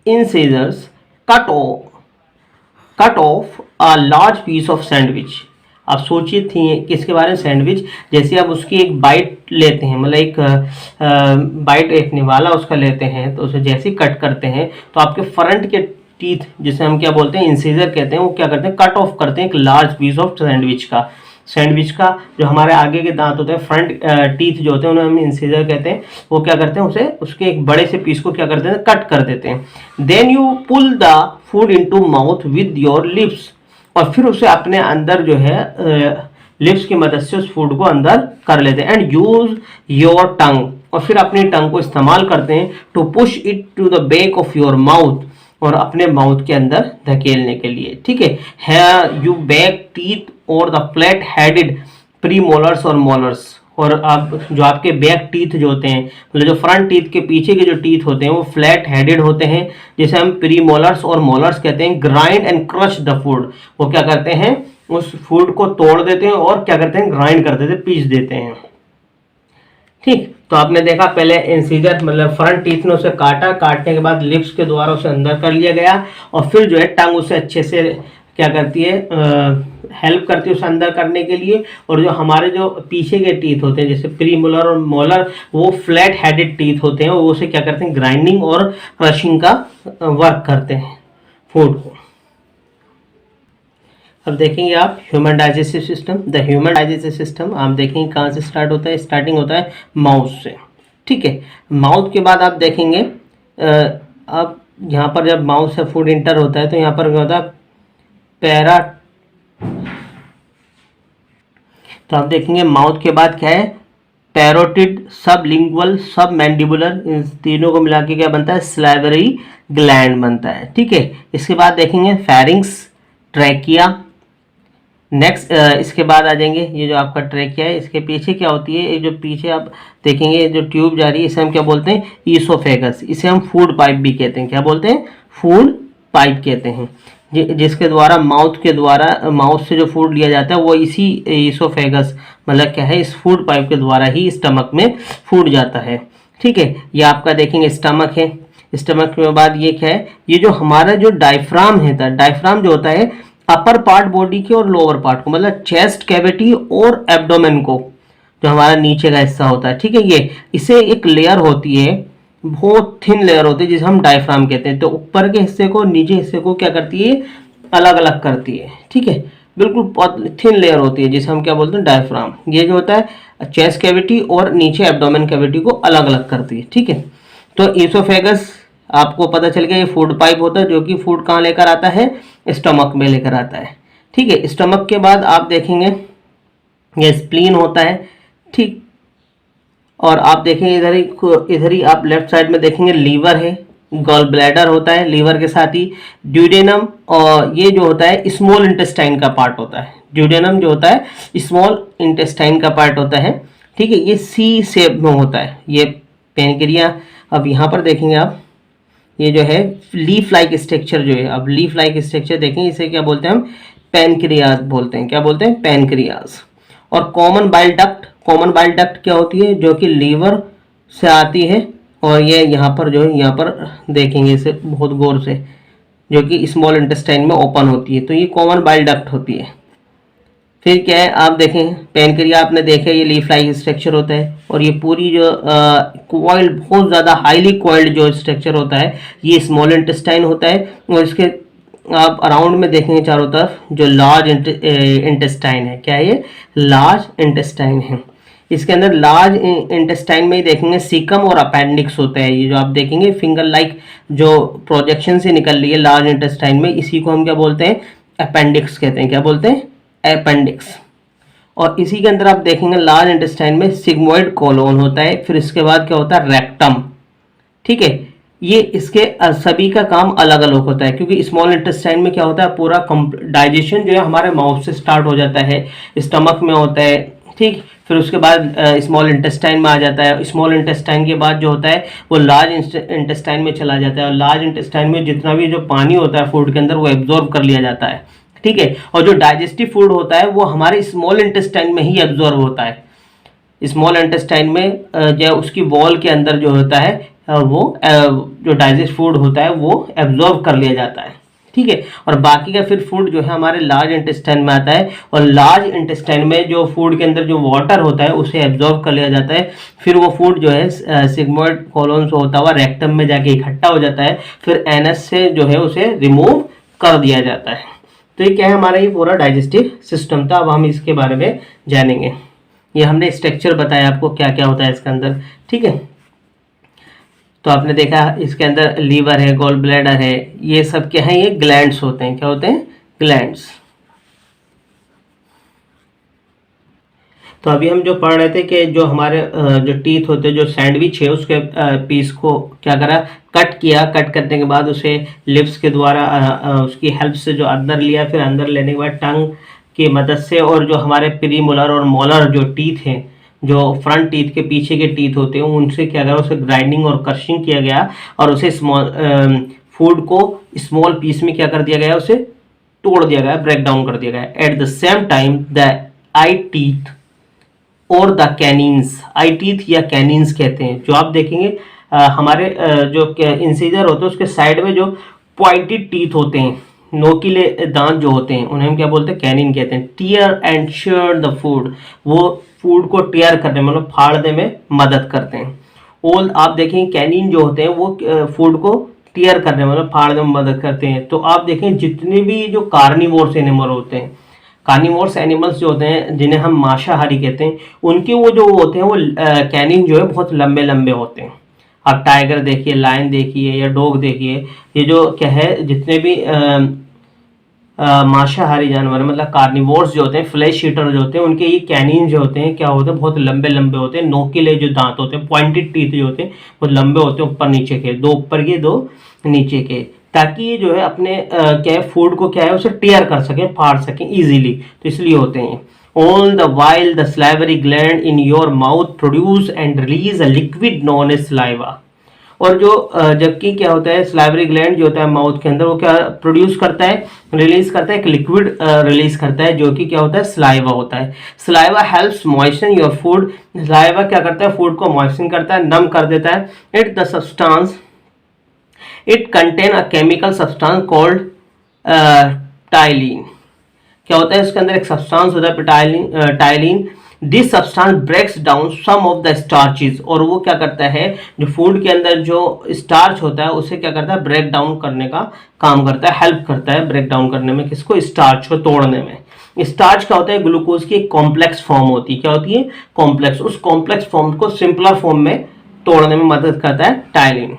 incisors cut off a large piece of sandwich। आप सोचिए थी किसके बारे में, सैंडविच। जैसे आप उसकी एक बाइट लेते हैं, मतलब एक बाइट, एक निवाला उसका लेते हैं, तो उसे जैसे ही कट करते हैं तो आपके फ्रंट के टीथ, जिसे हम क्या बोलते हैं, इंसीजर कहते हैं, वो क्या करते हैं, कट ऑफ करते हैं एक लार्ज पीस ऑफ सैंडविच का। सैंडविच का जो हमारे आगे के दांत होते हैं, फ्रंट टीथ जो होते हैं, उन्हें हम इंसिजर कहते हैं। वो क्या करते हैं, उसे उसके एक बड़े से पीस को क्या करते हैं, कट कर देते हैं। Then you pull the food into mouth with your lips, और फिर उसे अपने अंदर जो है लिप्स की मदद से उस फूड को अंदर कर लेते हैं। एंड यूज योर टंग, और फिर अपनी टंग को इस्तेमाल करते हैं to push it to the back of your mouth, और अपने माउथ के अंदर धकेलने के लिए। ठीक है, यू बैक टीथ और द फ्लैट हेडेड प्रीमोलर्स और मोलर्स, और आप जो आपके बैक टीथ जो होते हैं, मतलब जो फ्रंट टीथ के पीछे के जो टीथ होते हैं वो फ्लैट हेडेड होते हैं, जिसे हम प्रीमोलर्स और मोलर्स कहते हैं। Grind and crush the food, वो क्या करते हैं, उस फूड को तोड़ देते हैं और क्या करते हैं, ग्राइंड कर देते हैं, पीस देते हैं। ठीक, तो आपने देखा पहले इंसीजर मतलब फ्रंट टीथ ने उसे काटा, काटने के बाद लिप्स के द्वारा उसे अंदर कर लिया गया, और फिर जो है टंग उसे अच्छे से क्या करती है, हेल्प करती है उसे अंदर करने के लिए। और जो हमारे जो पीछे के टीथ होते हैं जैसे प्रीमोलर और मोलर, वो फ्लैट हेडेड टीथ होते हैं, वो उसे क्या करते हैं, ग्राइंडिंग और क्रशिंग का वर्क करते हैं फूड को। अब देखेंगे आप human digestive system. The human digestive system आप देखेंगे कहाँ से स्टार्ट होता है, स्टार्टिंग होता है माउथ से। ठीक है, माउथ के बाद आप देखेंगे अब यहाँ पर जब माउथ से फूड इंटर होता है तो यहाँ पर क्या होता है, पैरा, तो आप देखेंगे माउथ के बाद क्या है, पैरोटिड, सबलिंगुअल, सब मैंडिबुलर, इन तीनों को मिला के क्या बनता है, स्लाइवरी ग्लैंड बनता है। ठीक है, इसके बाद देखेंगे फेरिंग्स, ट्रैकिया। नेक्स्ट इसके बाद आ जाएंगे ये जो आपका ट्रैकिया है, इसके पीछे क्या होती है, ये जो पीछे आप देखेंगे जो ट्यूब जा रही है, इसे हम क्या बोलते हैं, ईसोफेगस। इसे हम फूड पाइप भी कहते हैं, क्या बोलते हैं, फूड पाइप कहते हैं, जिसके द्वारा माउथ के द्वारा माउथ से जो फूड लिया जाता है वो इसी ईसोफेगस मतलब क्या है, इस फूड पाइप के द्वारा ही स्टमक में फूड जाता है। ठीक है, ये आपका देखेंगे स्टमक है। स्टमक के बाद ये क्या है, ये जो हमारा जो डायफ्राम है, डायफ्राम जो होता है अपर पार्ट बॉडी के और लोअर पार्ट को, मतलब चेस्ट कैविटी और एब्डोमेन को, जो हमारा नीचे का हिस्सा होता है। ठीक है, ये इसे एक लेयर होती है, बहुत थिन लेयर होती है जिसे हम डायफ्राम कहते हैं। तो ऊपर के हिस्से को नीचे हिस्से को क्या करती है, अलग अलग करती है। ठीक है, बिल्कुल थिन लेयर होती है जिसे हम क्या बोलते हैं, डायफ्राम। ये जो होता है चेस्ट कैविटी और नीचे एब्डोमेन कैविटी को अलग अलग करती है। ठीक है, तो ईसोफेगस आपको पता चल गया, ये फूड पाइप होता है जो कि फूड कहाँ लेकर आता है, स्टमक में लेकर आता है। ठीक है, स्टमक के बाद आप देखेंगे ये स्प्लीन होता है। ठीक, और आप देखेंगे इधर ही आप लेफ्ट साइड में देखेंगे लीवर है, गॉल ब्लैडर होता है लीवर के साथ ही, ड्यूडेनम, और ये जो होता है स्मॉल इंटेस्टाइन का पार्ट होता है। ड्यूडेनम जो होता है स्मॉल इंटेस्टाइन का पार्ट होता है। ठीक है, ये सी शेप में होता है, ये पेनक्रिया। अब यहाँ पर देखेंगे आप ये जो है लीफ लाइक स्ट्रक्चर जो है, अब लीफ लाइक स्ट्रक्चर देखेंगे, इसे क्या बोलते हैं हम, पैनक्रियाज बोलते हैं। क्या बोलते हैं, पैनक्रियाज। और common bile duct, common bile duct क्या होती है, जो कि लीवर से आती है, और ये यहाँ पर जो है, यहाँ पर देखेंगे इसे बहुत गौर से, जो कि स्मॉल इंटेस्टाइन में ओपन होती है, तो ये कॉमन बाइल डक्ट होती है। फिर क्या है, आप देखें पैनक्रिया आपने देखा, ये लीफ लाइक स्ट्रक्चर होता है, और ये पूरी जो कॉइल्ड, बहुत ज़्यादा हाईली कॉइल्ड जो स्ट्रक्चर होता है, ये स्मॉल इंटेस्टाइन होता है। और इसके आप अराउंड में देखेंगे चारों तरफ जो लार्ज इंटेस्टाइन है, क्या है ये, लार्ज इंटेस्टाइन है। इसके अंदर लार्ज इंटेस्टाइन में ही देखेंगे सीकम और अपेंडिक्स होता है। ये जो आप देखेंगे फिंगर लाइक जो प्रोजेक्शन से निकल रही है लार्ज इंटेस्टाइन में, इसी को हम क्या बोलते हैं, अपेंडिक्स कहते हैं। क्या बोलते हैं, अपेंडिक्स। और इसी के अंदर आप देखेंगे लार्ज इंटेस्टाइन में सिग्मोइड कोलोन होता है। फिर इसके बाद क्या होता है, रेक्टम। ठीक है, ये इसके सभी का काम अलग अलग होता है, क्योंकि स्मॉल इंटेस्टाइन में क्या होता है, पूरा डाइजेशन जो है हमारे माउथ से स्टार्ट हो जाता है, स्टमक में होता है। ठीक, फिर उसके बाद स्मॉल इंटेस्टाइन में आ जाता है। स्मॉल इंटेस्टाइन के बाद जो होता है वो लार्ज इंटेस्टाइन में चला जाता है, और लार्ज इंटेस्टाइन में जितना भी जो पानी होता है फूड के अंदर वो एब्जॉर्ब कर लिया जाता है। ठीक है, और जो डाइजेस्टिव फूड होता है वो हमारे स्मॉल इंटेस्टाइन में ही एब्जॉर्ब होता है। स्मॉल इंटेस्टाइन में जो उसकी वॉल के अंदर जो होता है वो जो डाइजेस्ट फूड होता है वो एब्जॉर्ब कर लिया जाता है। ठीक है, और बाकी का फिर फूड जो है हमारे लार्ज इंटेस्टाइन में आता है, और लार्ज इंटेस्टाइन में जो फूड के अंदर जो वाटर होता है उसे एब्जॉर्ब कर लिया जाता है। फिर वो फूड जो है सिग्मोइड कोलोन से होता हुआ रेक्टम में जाके इकट्ठा हो जाता है, फिर एनस से जो है उसे रिमूव कर दिया जाता है। तो ये क्या है, हमारा ये पूरा डाइजेस्टिव सिस्टम था। अब हम इसके बारे में जानेंगे। ये हमने स्ट्रक्चर बताया आपको क्या क्या होता है इसके अंदर, ठीक है। तो आपने देखा इसके अंदर लीवर है, गॉल ब्लैडर है, ये सब क्या है, ये ग्लैंड्स होते हैं। क्या होते हैं? ग्लैंड्स। तो अभी हम जो पढ़ रहे थे कि जो हमारे जो टीथ होते हैं, जो सैंडविच है उसके पीस को क्या करा, कट किया। कट करने के बाद उसे लिप्स के द्वारा उसकी हेल्प से जो अंदर लिया, फिर अंदर लेने के बाद टंग की मदद से, और जो हमारे प्रीमोलर और मोलर जो टीथ हैं, जो फ्रंट टीथ के पीछे के टीथ होते हैं, उनसे क्या करा, उसे ग्राइंडिंग और क्रशिंग किया गया और उसे फूड को स्मॉल पीस में क्या कर दिया गया, उसे तोड़ दिया गया, ब्रेक डाउन कर दिया गया। At the same time the I teeth और द कैनिन्स, आई टीथ या कैनिन्स कहते हैं, जो आप देखेंगे हमारे जो इंसीजर होते हैं उसके साइड में जो पॉइंटेड टीथ होते हैं, नोकीले दांत जो होते हैं, उन्हें हम क्या बोलते हैं, कैनिन कहते हैं। Tear and share the food, वो फूड को टीयर करने मतलब फाड़ने में मदद करते हैं। ऑल आप देखेंगे कैनिन जो होते हैं वो फूड को टीयर करने मतलब फाड़ने में मदद करते हैं। तो आप देखें जितने भी जो कार्निवोर्स एनिमल होते हैं, कार्निवोर्स एनिमल्स जो होते हैं जिन्हें हम मांसाहारी कहते हैं, उनके वो जो होते हैं वो कैनिन जो है बहुत लंबे लंबे होते हैं। आप टाइगर देखिए, लायन देखिए या डॉग देखिए, ये जो क्या है जितने भी मांसाहारी जानवर मतलब कार्निवोर्स जो होते हैं, फ्लैश ईटर जो होते हैं, उनके ये कैनिन जो होते हैं क्या होते हैं, बहुत लंबे लंबे होते हैं। नोकीले जो दांत होते हैं, पॉइंटेड टीथ जो होते हैं, बहुत लंबे होते हैं, ऊपर नीचे के, दो ऊपर के दो नीचे के, ताकि ये जो है अपने क्या है फूड को क्या है उसे टीयर कर सकें, फाड़ सकें इजीली। तो इसलिए होते हैं। On the while the salivary gland in your mouth produce and release a liquid known as saliva. और जो जबकि क्या होता है, स्लाइवरी ग्लैंड जो होता है माउथ के अंदर, वो क्या प्रोड्यूस करता है, रिलीज करता है, एक लिक्विड रिलीज करता है जो कि क्या होता है, स्लाइवा होता है। Saliva helps moisten your food, saliva क्या करता है, फूड को मॉइस्चन करता है, नम कर देता है। It the substance, it contain a chemical substance called ptyalin. क्या होता है, इसके अंदर एक सब्सटेंस होता है ptyalin. This substance breaks down some of the starches, और वो क्या करता है, जो फूड के अंदर जो स्टार्च होता है उसे क्या करता है, ब्रेक डाउन करने का काम करता है, हेल्प करता है ब्रेक डाउन करने में। किसको? स्टार्च को तोड़ने में। स्टार्च क्या होता है, ग्लूकोज की एक कॉम्प्लेक्स फॉर्म होती है। क्या होती है? कॉम्प्लेक्स। उस कॉम्प्लेक्स फॉर्म को सिंपलर फॉर्म में तोड़ने में मदद करता है ptyalin.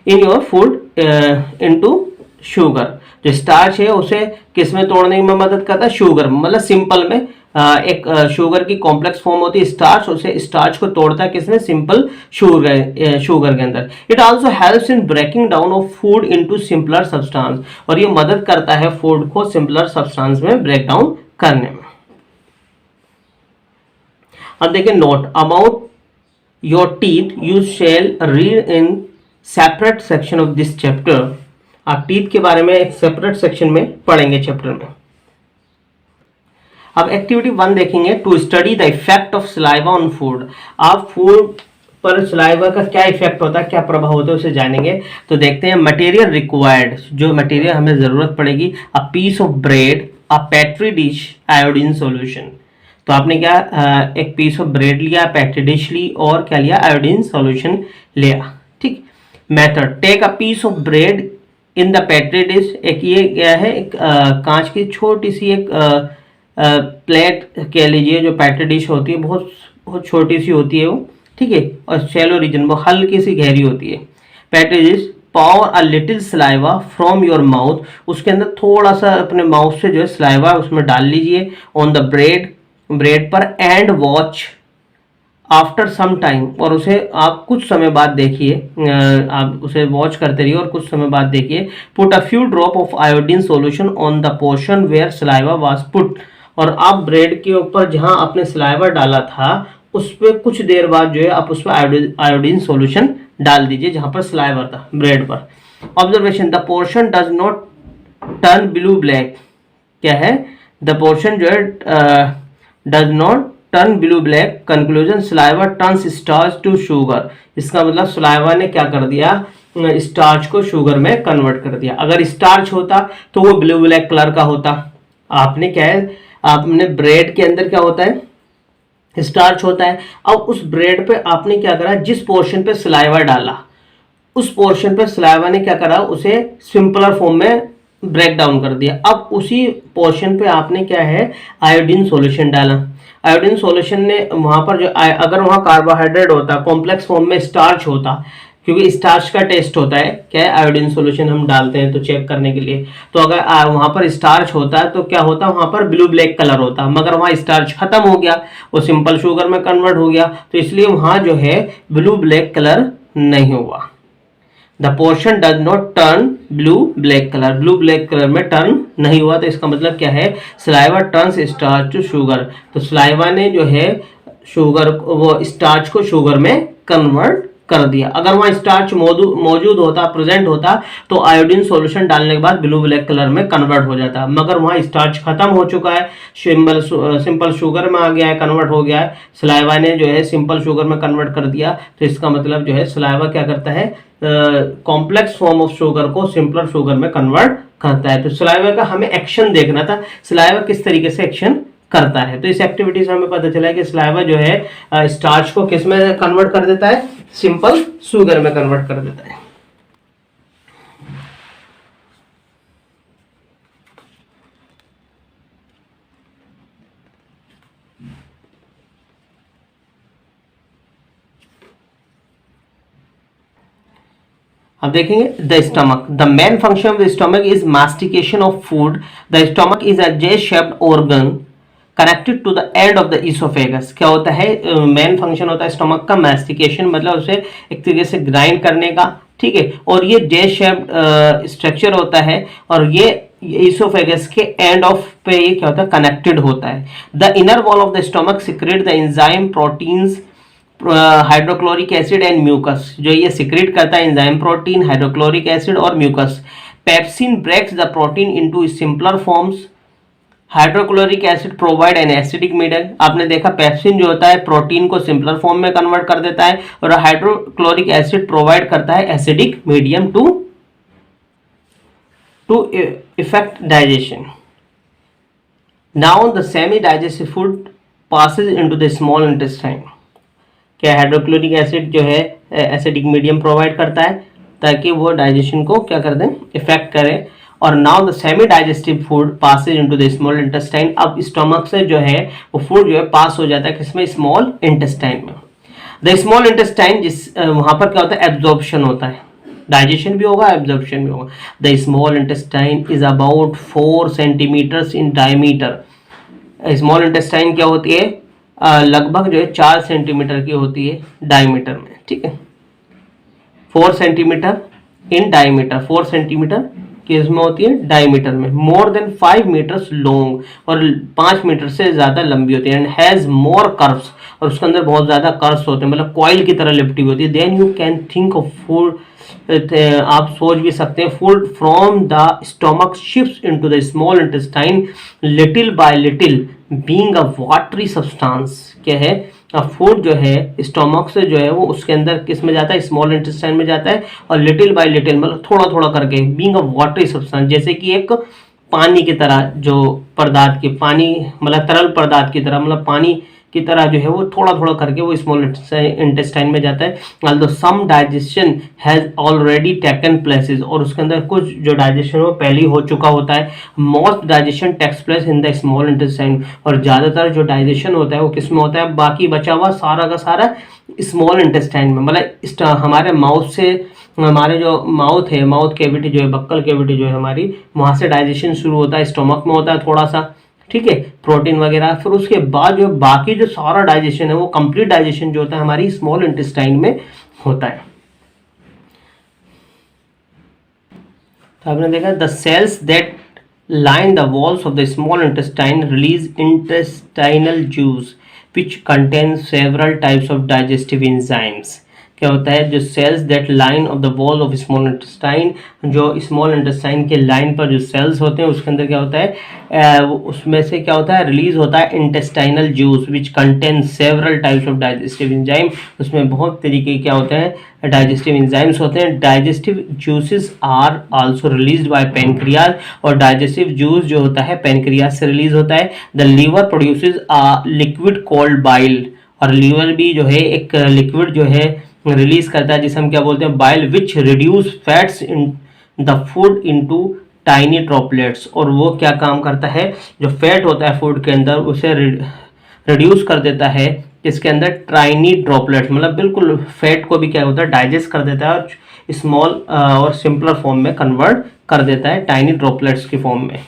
In your food into sugar, जो स्टार्च है उसे किस में तोड़ने में मदद करता है, शुगर, मतलब सिंपल में एक शुगर की कॉम्प्लेक्स फॉर्म होती है स्टार्च, उसे स्टार्च को तोड़ता है किसमें, सिंपल शुगर के अंदर। It also helps in breaking down of food into simpler substance, और ये मदद करता है फूड को सिंपलर सब्सटेंस में ब्रेक डाउन करने में। अब देखिए note about your teeth you shall read in separate section of this chapter. आप टीथ के बारे में एक सेपरेट सेक्शन में पढ़ेंगे चैप्टर में। अब एक्टिविटी 1 देखेंगे, to study the effect of saliva on food. आप फूड पर सलाइवा का क्या इफेक्ट होता है, क्या प्रभाव होता है, उसे जानेंगे। तो देखते हैं मटेरियल रिक्वायर्ड, जो मटेरियल हमें जरूरत पड़ेगी। A piece of bread, a petri dish, iodine solution. तो आपने क्या एक पीस ऑफ ब्रेड लिया, पेट्री डिश ली, और क्या लिया, आयोडीन सॉल्यूशन लिया। ठीक। Method, take a piece of bread in the petri dish. एक ये क्या है, एक कांच की छोटी सी एक प्लेट कह लीजिए, जो पेट्री डिश होती है बहुत बहुत छोटी सी होती है वो, ठीक है, और शैलो रीजन वो हल्की सी गहरी होती है। Petri dish, power a little saliva from your mouth, उसके अंदर थोड़ा सा अपने माउथ से जो है स्लाइवा उसमें डाल लीजिए ऑन द ब्रेड पर, and watch after some time, और उसे आप कुछ समय बाद देखिए, आप उसे वॉच करते रहिए और कुछ समय बाद देखिए। Put a few drop of iodine solution on the portion where saliva was put, और आप ब्रेड के ऊपर जहां आपने स्लाइवा डाला था उस पर कुछ देर बाद जो है आप उस पर आयोडीन सॉल्यूशन डाल दीजिए जहां पर स्लाइवा था ब्रेड पर। Observation, the portion does not turn blue black. क्या है, द पोर्शन जो है does not turn blue black. Conclusion, saliva turns starch to sugar. इसका मतलब स्लाइवा ने क्या कर दिया, स्टार्च को शुगर में कन्वर्ट कर दिया। अगर स्टार्च होता तो वो ब्लू ब्लैक कलर का होता। आपने क्या है, आपने ब्रेड के अंदर क्या होता है, स्टार्च होता है। अब उस ब्रेड पे आपने क्या करा, जिस पोर्शन पे स्लाइवा डाला उस पोर्शन पे स्लाइवा ने क्या करा, उसे सिंपलर फॉर्म में कन्वर्ट कर दिया। अगर स्टार्च होता तो वो ब्लू ब्लैक कलर का होता। आपने क्या है, आपने ब्रेड के अंदर क्या होता है, स्टार्च होता है। अब उस ब्रेड पे आपने क्या करा, जिस पोर्शन पे स्लाइवा डाला उस पोर्शन पे स्लाइवा ने क्या करा, उसे ब्रेक डाउन कर दिया। अब उसी पोर्शन पे आपने क्या है, आयोडीन सॉल्यूशन डाला। आयोडीन सॉल्यूशन ने वहां पर जो अगर वहां कार्बोहाइड्रेट होता, कॉम्प्लेक्स फॉर्म में स्टार्च होता, क्योंकि स्टार्च का टेस्ट होता है क्या है, आयोडीन सॉल्यूशन हम डालते हैं तो चेक करने के लिए, तो अगर वहां पर स्टार्च होता है तो क्या होता, वहां पर ब्लू ब्लैक कलर होता, मगर वहां स्टार्च खत्म हो गया, वो सिंपल शुगर में कन्वर्ट हो गया, तो इसलिए वहां जो है ब्लू ब्लैक कलर नहीं हुआ। The portion does not turn blue black colour, blue black colour में टर्न नहीं हुआ, तो इसका मतलब क्या है, saliva turns starch to sugar, तो सलाइवा ने जो है शुगर, वो स्टार्च को शुगर में कन्वर्ट कर दिया। अगर वहां स्टार्च मौजूद होता, प्रेजेंट होता, तो आयोडीन सॉल्यूशन डालने के बाद ब्लू ब्लैक कलर में कन्वर्ट हो जाता, मगर वहां स्टार्च खत्म हो चुका है, सिंपल शुगर में आ गया है, कन्वर्ट हो गया है, सलाइवा ने जो है सिंपल शुगर में कन्वर्ट कर दिया, तो इसका मतलब जो है सलाइवा क्या करता है, कॉम्प्लेक्स फॉर्म ऑफ शुगर को सिंपलर शुगर में कन्वर्ट करता है। तो सलाइवा का हमें एक्शन देखना था, सलाइवा किस तरीके से एक्शन करता है। तो इस एक्टिविटी से हमें पता चला है कि सलाइवा जो है स्टार्च को किस में कन्वर्ट कर देता है, सिंपल शुगर में कन्वर्ट कर देता है। अब देखेंगे the stomach, the main function of the stomach is mastication of food. The stomach is a J shaped organ connected to the end of the oesophagus. क्या होता है, मेन फंक्शन होता है स्टमक का मास्टिकेशन, मतलब उसे एक तरीके से ग्राइंड करने का, ठीक है, और ये जे शेप्ड स्ट्रक्चर होता है, और ये इसोफेगस के एंड ऑफ पे ये क्या होता है, कनेक्टेड होता है। The inner wall of the stomach secrete the enzyme proteins hydrochloric acid and mucus, जो ये सिक्रेट करता है एंजाइम प्रोटीन, हाइड्रोक्लोरिक एसिड और mucus. Pepsin breaks the protein into simpler forms, hydrochloric acid provide an acidic medium. आपने देखा pepsin जो होता है प्रोटीन को सिंपलर फॉर्म में कन्वर्ट कर देता है, और हाइड्रोक्लोरिक एसिड प्रोवाइड करता है acidic medium to effect digestion. Now the semi digestive food passes into the small intestine. क्या हाइड्रोक्लोरिक एसिड जो है एसिडिक मीडियम प्रोवाइड करता है ताकि वो डाइजेशन को क्या कर दें, इफेक्ट करें। और now the semi digestive food passes into the small intestine. अब स्टमक से जो है वो फूड जो है पास हो जाता है किसमें, स्मॉल इंटेस्टाइन में। द स्मॉल इंटेस्टाइन, जिस वहां पर क्या होता है, एब्जॉर्प्शन होता है, डाइजेशन भी होगा, एब्जॉर्प्शन भी होगा। The small intestine is about 4 centimetres in diameter. Small intestine क्या होती है, लगभग जो है 4 सेंटीमीटर की होती है डायमीटर में, ठीक है, 4 सेंटीमीटर इन डायमीटर, 4 सेंटीमीटर की इसमें होती है डायमीटर में। मोर देन 5 मीटर्स लॉन्ग, और 5 मीटर से ज्यादा लंबी होती है। एंड हैज मोर कर्व्स, और उसके अंदर बहुत ज्यादा कर्व्स होते हैं, मतलब कॉइल की तरह लिपटी होती है। Then you can think of food, आप सोच भी सकते हैं, food from the stomach shifts into the small intestine little by little being a watery substance. क्या है, फूड जो है स्टोमक से जो है वो उसके अंदर किस में जाता है, स्मॉल इंटेस्टाइन में जाता है, और लिटिल बाय लिटिल मतलब थोड़ा थोड़ा करके, बीइंग अ वाटरी सब्सटेंस, जैसे कि एक पानी की तरह, जो पदार्थ के पानी मतलब तरल पदार्थ की तरह, मतलब पानी की तरह जो है वो थोड़ा थोड़ा करके वो स्मॉल इंटेस्टाइन में जाता है। Although some digestion has already taken places, और उसके अंदर कुछ जो डाइजेशन वो पहले ही हो चुका होता है। Most digestion takes place in the small intestine, और ज़्यादातर जो डाइजेशन होता है वो किस में होता है, बाकी बचा हुआ सारा का सारा स्मॉल इंटेस्टाइन में, मतलब हमारे माउथ से, हमारे जो माउथ है, माउथ कैविटी जो है, बक्कल कैविटी जो है हमारी, वहाँ से डाइजेशन शुरू होता है, स्टोमक में होता है थोड़ा सा, ठीक है, प्रोटीन वगैरह। फिर उसके बाद जो बाकी जो सारा डाइजेशन है वो कंप्लीट डाइजेशन जो होता है हमारी स्मॉल इंटेस्टाइन में होता है। तो आपने देखा the cells that line the walls of the small intestine release intestinal juice which contains several types of digestive enzymes। क्या होता है, जो cells that line of the wall of small intestine, जो स्मॉल इंटेस्टाइन के line पर जो sales होते हैं उसके अंदर क्या होता है, उसमें से क्या होता है, रिलीज होता है intestinal juice which contain several types of digestive enzyme. उसमें बहुत तरीके क्या होते हैं, डाइजेस्टिव एंजाइम्स होते हैं। Digestive juices are also released by pancreas, और डाइजेस्टिव जूस जो होता है पेनक्रियाज से रिलीज होता है। The liver produces a liquid called bile, और लीवर भी जो है एक लिक्विड जो है रिलीज करता है जिसे हम क्या बोलते हैं, bile, which reduce fats in the food into tiny droplets, और वो क्या काम करता है, जो फैट होता है फूड के अंदर उसे रिड्यूस कर देता है, इसके अंदर टाइनी ड्रॉपलेट्स, मतलब बिल्कुल फैट को भी क्या होता है, डाइजेस्ट कर देता है और स्मॉल और सिंपलर फॉर्म में कन्वर्ट कर देता है, टाइनी ड्रॉपलेट्स की फॉर्म में।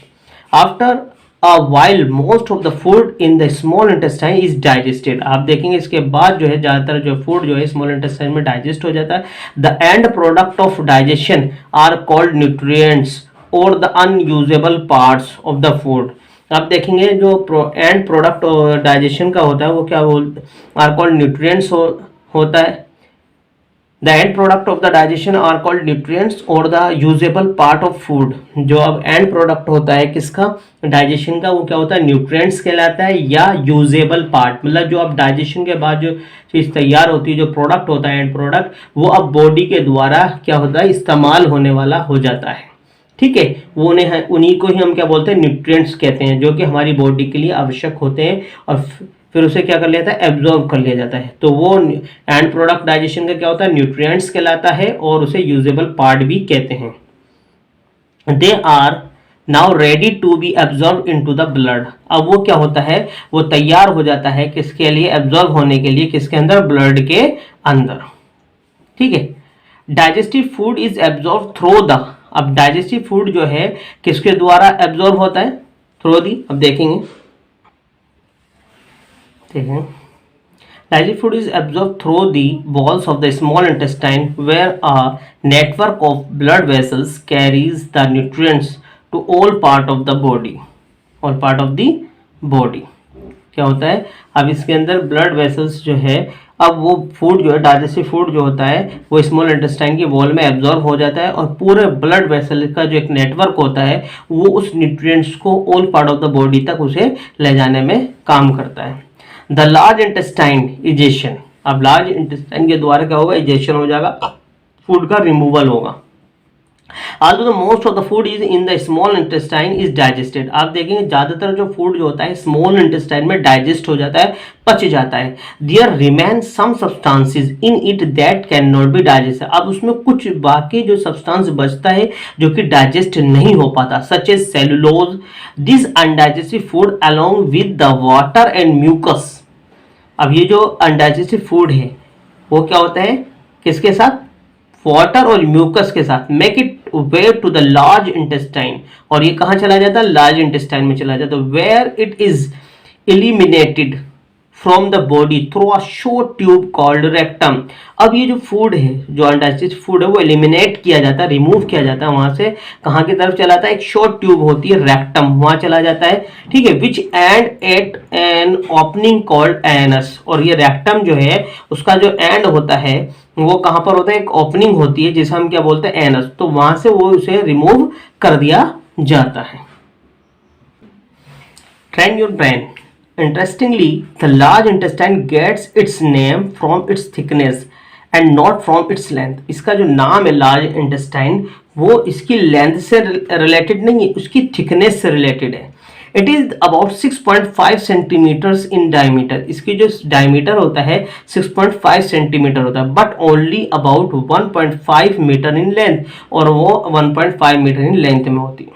After a while most of the food in the small intestine is digested. आप देखेंगे इसके बाद जो है ज़्यादातर जो फूड जो है स्मॉल इंटेस्टाइन में डाइजेस्ट हो जाता है। The end product of digestion are called nutrients और the unusable parts of the food. आप देखेंगे जो एंड प्रोडक्ट डाइजेशन का होता है वो क्या बोलते आर कॉल्ड न्यूट्रिएंट्स होता है। The end product of the digestion are called nutrients और the usable part of food. जो अब एंड प्रोडक्ट होता है किसका, डाइजेशन का, वो क्या होता है, न्यूट्रिएंट्स कहलाता है या यूजेबल पार्ट, मतलब जो अब डाइजेशन के बाद जो चीज़ तैयार होती है, जो प्रोडक्ट होता है एंड प्रोडक्ट, वो अब बॉडी के द्वारा क्या होता है, इस्तेमाल होने वाला हो जाता है। ठीक है, वो उन्हीं को ही हम क्या बोलते हैं, न्यूट्रिएंट्स कहते हैं, जो कि हमारी बॉडी के लिए आवश्यक होते हैं और फिर उसे क्या कर लिया जाता है, एब्जॉर्ब कर लिया जाता है। तो वो एंड प्रोडक्ट डाइजेशन का क्या होता है, न्यूट्रिएंट्स कहलाता है और उसे यूजेबल पार्ट भी कहते हैं। They are now ready to be absorb into the blood. अब वो क्या होता है, वो तैयार हो जाता है किसके लिए, एब्जॉर्ब होने के लिए, किसके अंदर, ब्लड के अंदर। ठीक है, digestive food is absorb through the, अब डाइजेस्टिव फूड जो है किसके द्वारा एब्जॉर्ब होता है, थ्रू दी। अब देखेंगे, digestive food is absorbed through the walls of the small intestine where a network of blood vessels carries the nutrients to all part of the body, all part of the body। क्या होता है, अब इसके अंदर blood vessels जो है, अब वो फूड जो है, डाइजेस्टिव फूड जो होता है वो स्मॉल इंटेस्टाइन की वॉल में एब्जॉर्ब हो जाता है और पूरे ब्लड वेसल का जो एक नेटवर्क होता है वो उस न्यूट्रिएंट्स को all part of the body तक उसे ले जाने में काम करता है। द लार्ज इंटेस्टाइन इजेशन, अब लार्ज इंटेस्टाइन के द्वारा क्या होगा, इजेशन हो जाएगा, फूड का रिमूवल होगा। Although the most of the food is in the small intestine is digested, आप देखेंगे ज़्यादातर जो फूड जो होता है स्मॉल इंटेस्टाइन में डाइजेस्ट हो जाता है, पच जाता है। There remain some substances in it that cannot be digested, अब उसमें कुछ बाकी जो सब्सटेंस बचता है जो कि डाइजेस्ट नहीं हो पाता, such as cellulose। This undigested food along with the water and mucus, अब ये जो अनडाइजेस्टिव फूड है वो क्या होता है, किसके साथ, वाटर और म्यूकस के साथ, make it way to the large intestine, और ये कहाँ चला जाता है, लार्ज इंटेस्टाइन में चला जाता है, where it is eliminated from the body through a short tube called rectum. अब ये जो फूड है, जो अनडाइजेस्टेड फूड है, वो एलिमिनेट किया जाता है, रिमूव किया जाता है, वहां से कहाँ की तरफ चला जाता है, एक शॉर्ट ट्यूब होती है रेक्टम, वहां चला जाता है। ठीक है, which end at an opening called anus, और ये रेक्टम जो है उसका जो एंड होता है वो कहाँ पर होता है, एक ओपनिंग होती है जिसे हम क्या बोलते हैं, एनस, तो वहां से वो उसे रिमूव कर दिया जाता है। Train your brain. Interestingly, the large intestine gets its name from its thickness and not from its length। इसका जो नाम है लार्ज इंटेस्टाइन, वो इसकी लेंथ से रिलेटेड नहीं है, उसकी थिकनेस से रिलेटेड है। It is about 6.5 centimetres in diameter, इसकी जो डायमीटर होता है 6.5 सेंटीमीटर होता है, but only about 1.5 metre in length, और वो 1.5 मीटर इन लेंथ में होती है।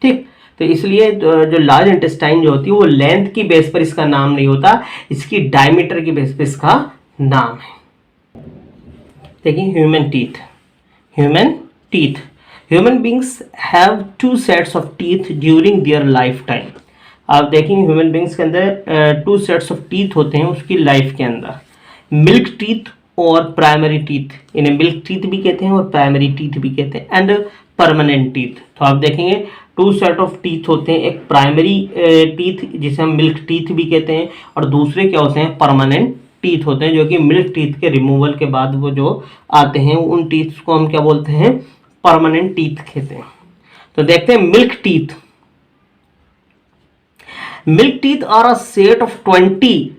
ठीक, तो इसलिए जो लार्ज इंटेस्टाइन जो होती है वो लेंथ की बेस पर इसका नाम नहीं होता, इसकी डायमीटर की बेस पर इसका नाम है। देखिए, human teeth. Human beings have 2 sets of teeth during their life time. आप देखेंगे ह्यूमन बींग्स के अंदर 2 सेट्स ऑफ टीथ होते हैं उसकी लाइफ के अंदर, मिल्क टीथ और प्राइमरी टीथ। इन्हें मिल्क टीथ भी कहते हैं और प्राइमरी टीथ भी कहते हैं, एंड परमानेंट टीथ। तो आप देखेंगे 2 सेट ऑफ टीथ होते हैं, एक प्राइमरी टीथ जिसे हम मिल्क टीथ भी कहते हैं, और दूसरे क्या होते हैं, परमानेंट टीथ होते हैं, जो कि मिल्क टीथ के रिमूवल के बाद वो जो आते हैं उन टीथ को हम क्या बोलते हैं, परमानेंट टीथ कहते हैं। तो देखते हैं milk teeth. Milk teeth are a set of 20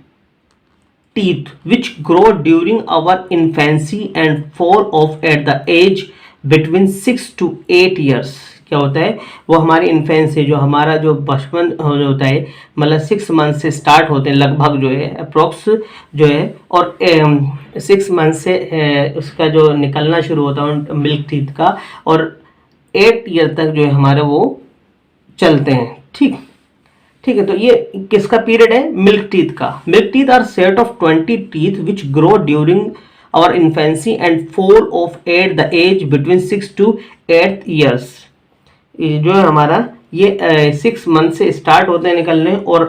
teeth which grow during our infancy and fall off at the age between 6 to 8 years। क्या होता है, वो हमारे इन्फेंसी, जो हमारा जो बचपन होता है, मतलब 6 मंथ से स्टार्ट होते हैं लगभग, जो है अप्रोक्स जो है, और 6 मंथ से उसका जो निकलना शुरू होता है मिल्क टीथ का, और 8 ईयर तक जो है हमारे वो चलते हैं। ठीक है, तो ये किसका पीरियड है? मिल्क टीथ का। Milk teeth are set of 20 teeth which grow during our infancy and fall off at the age between 6 to 8 years. जो है हमारा ये 6 मंथ से स्टार्ट होते हैं निकलने और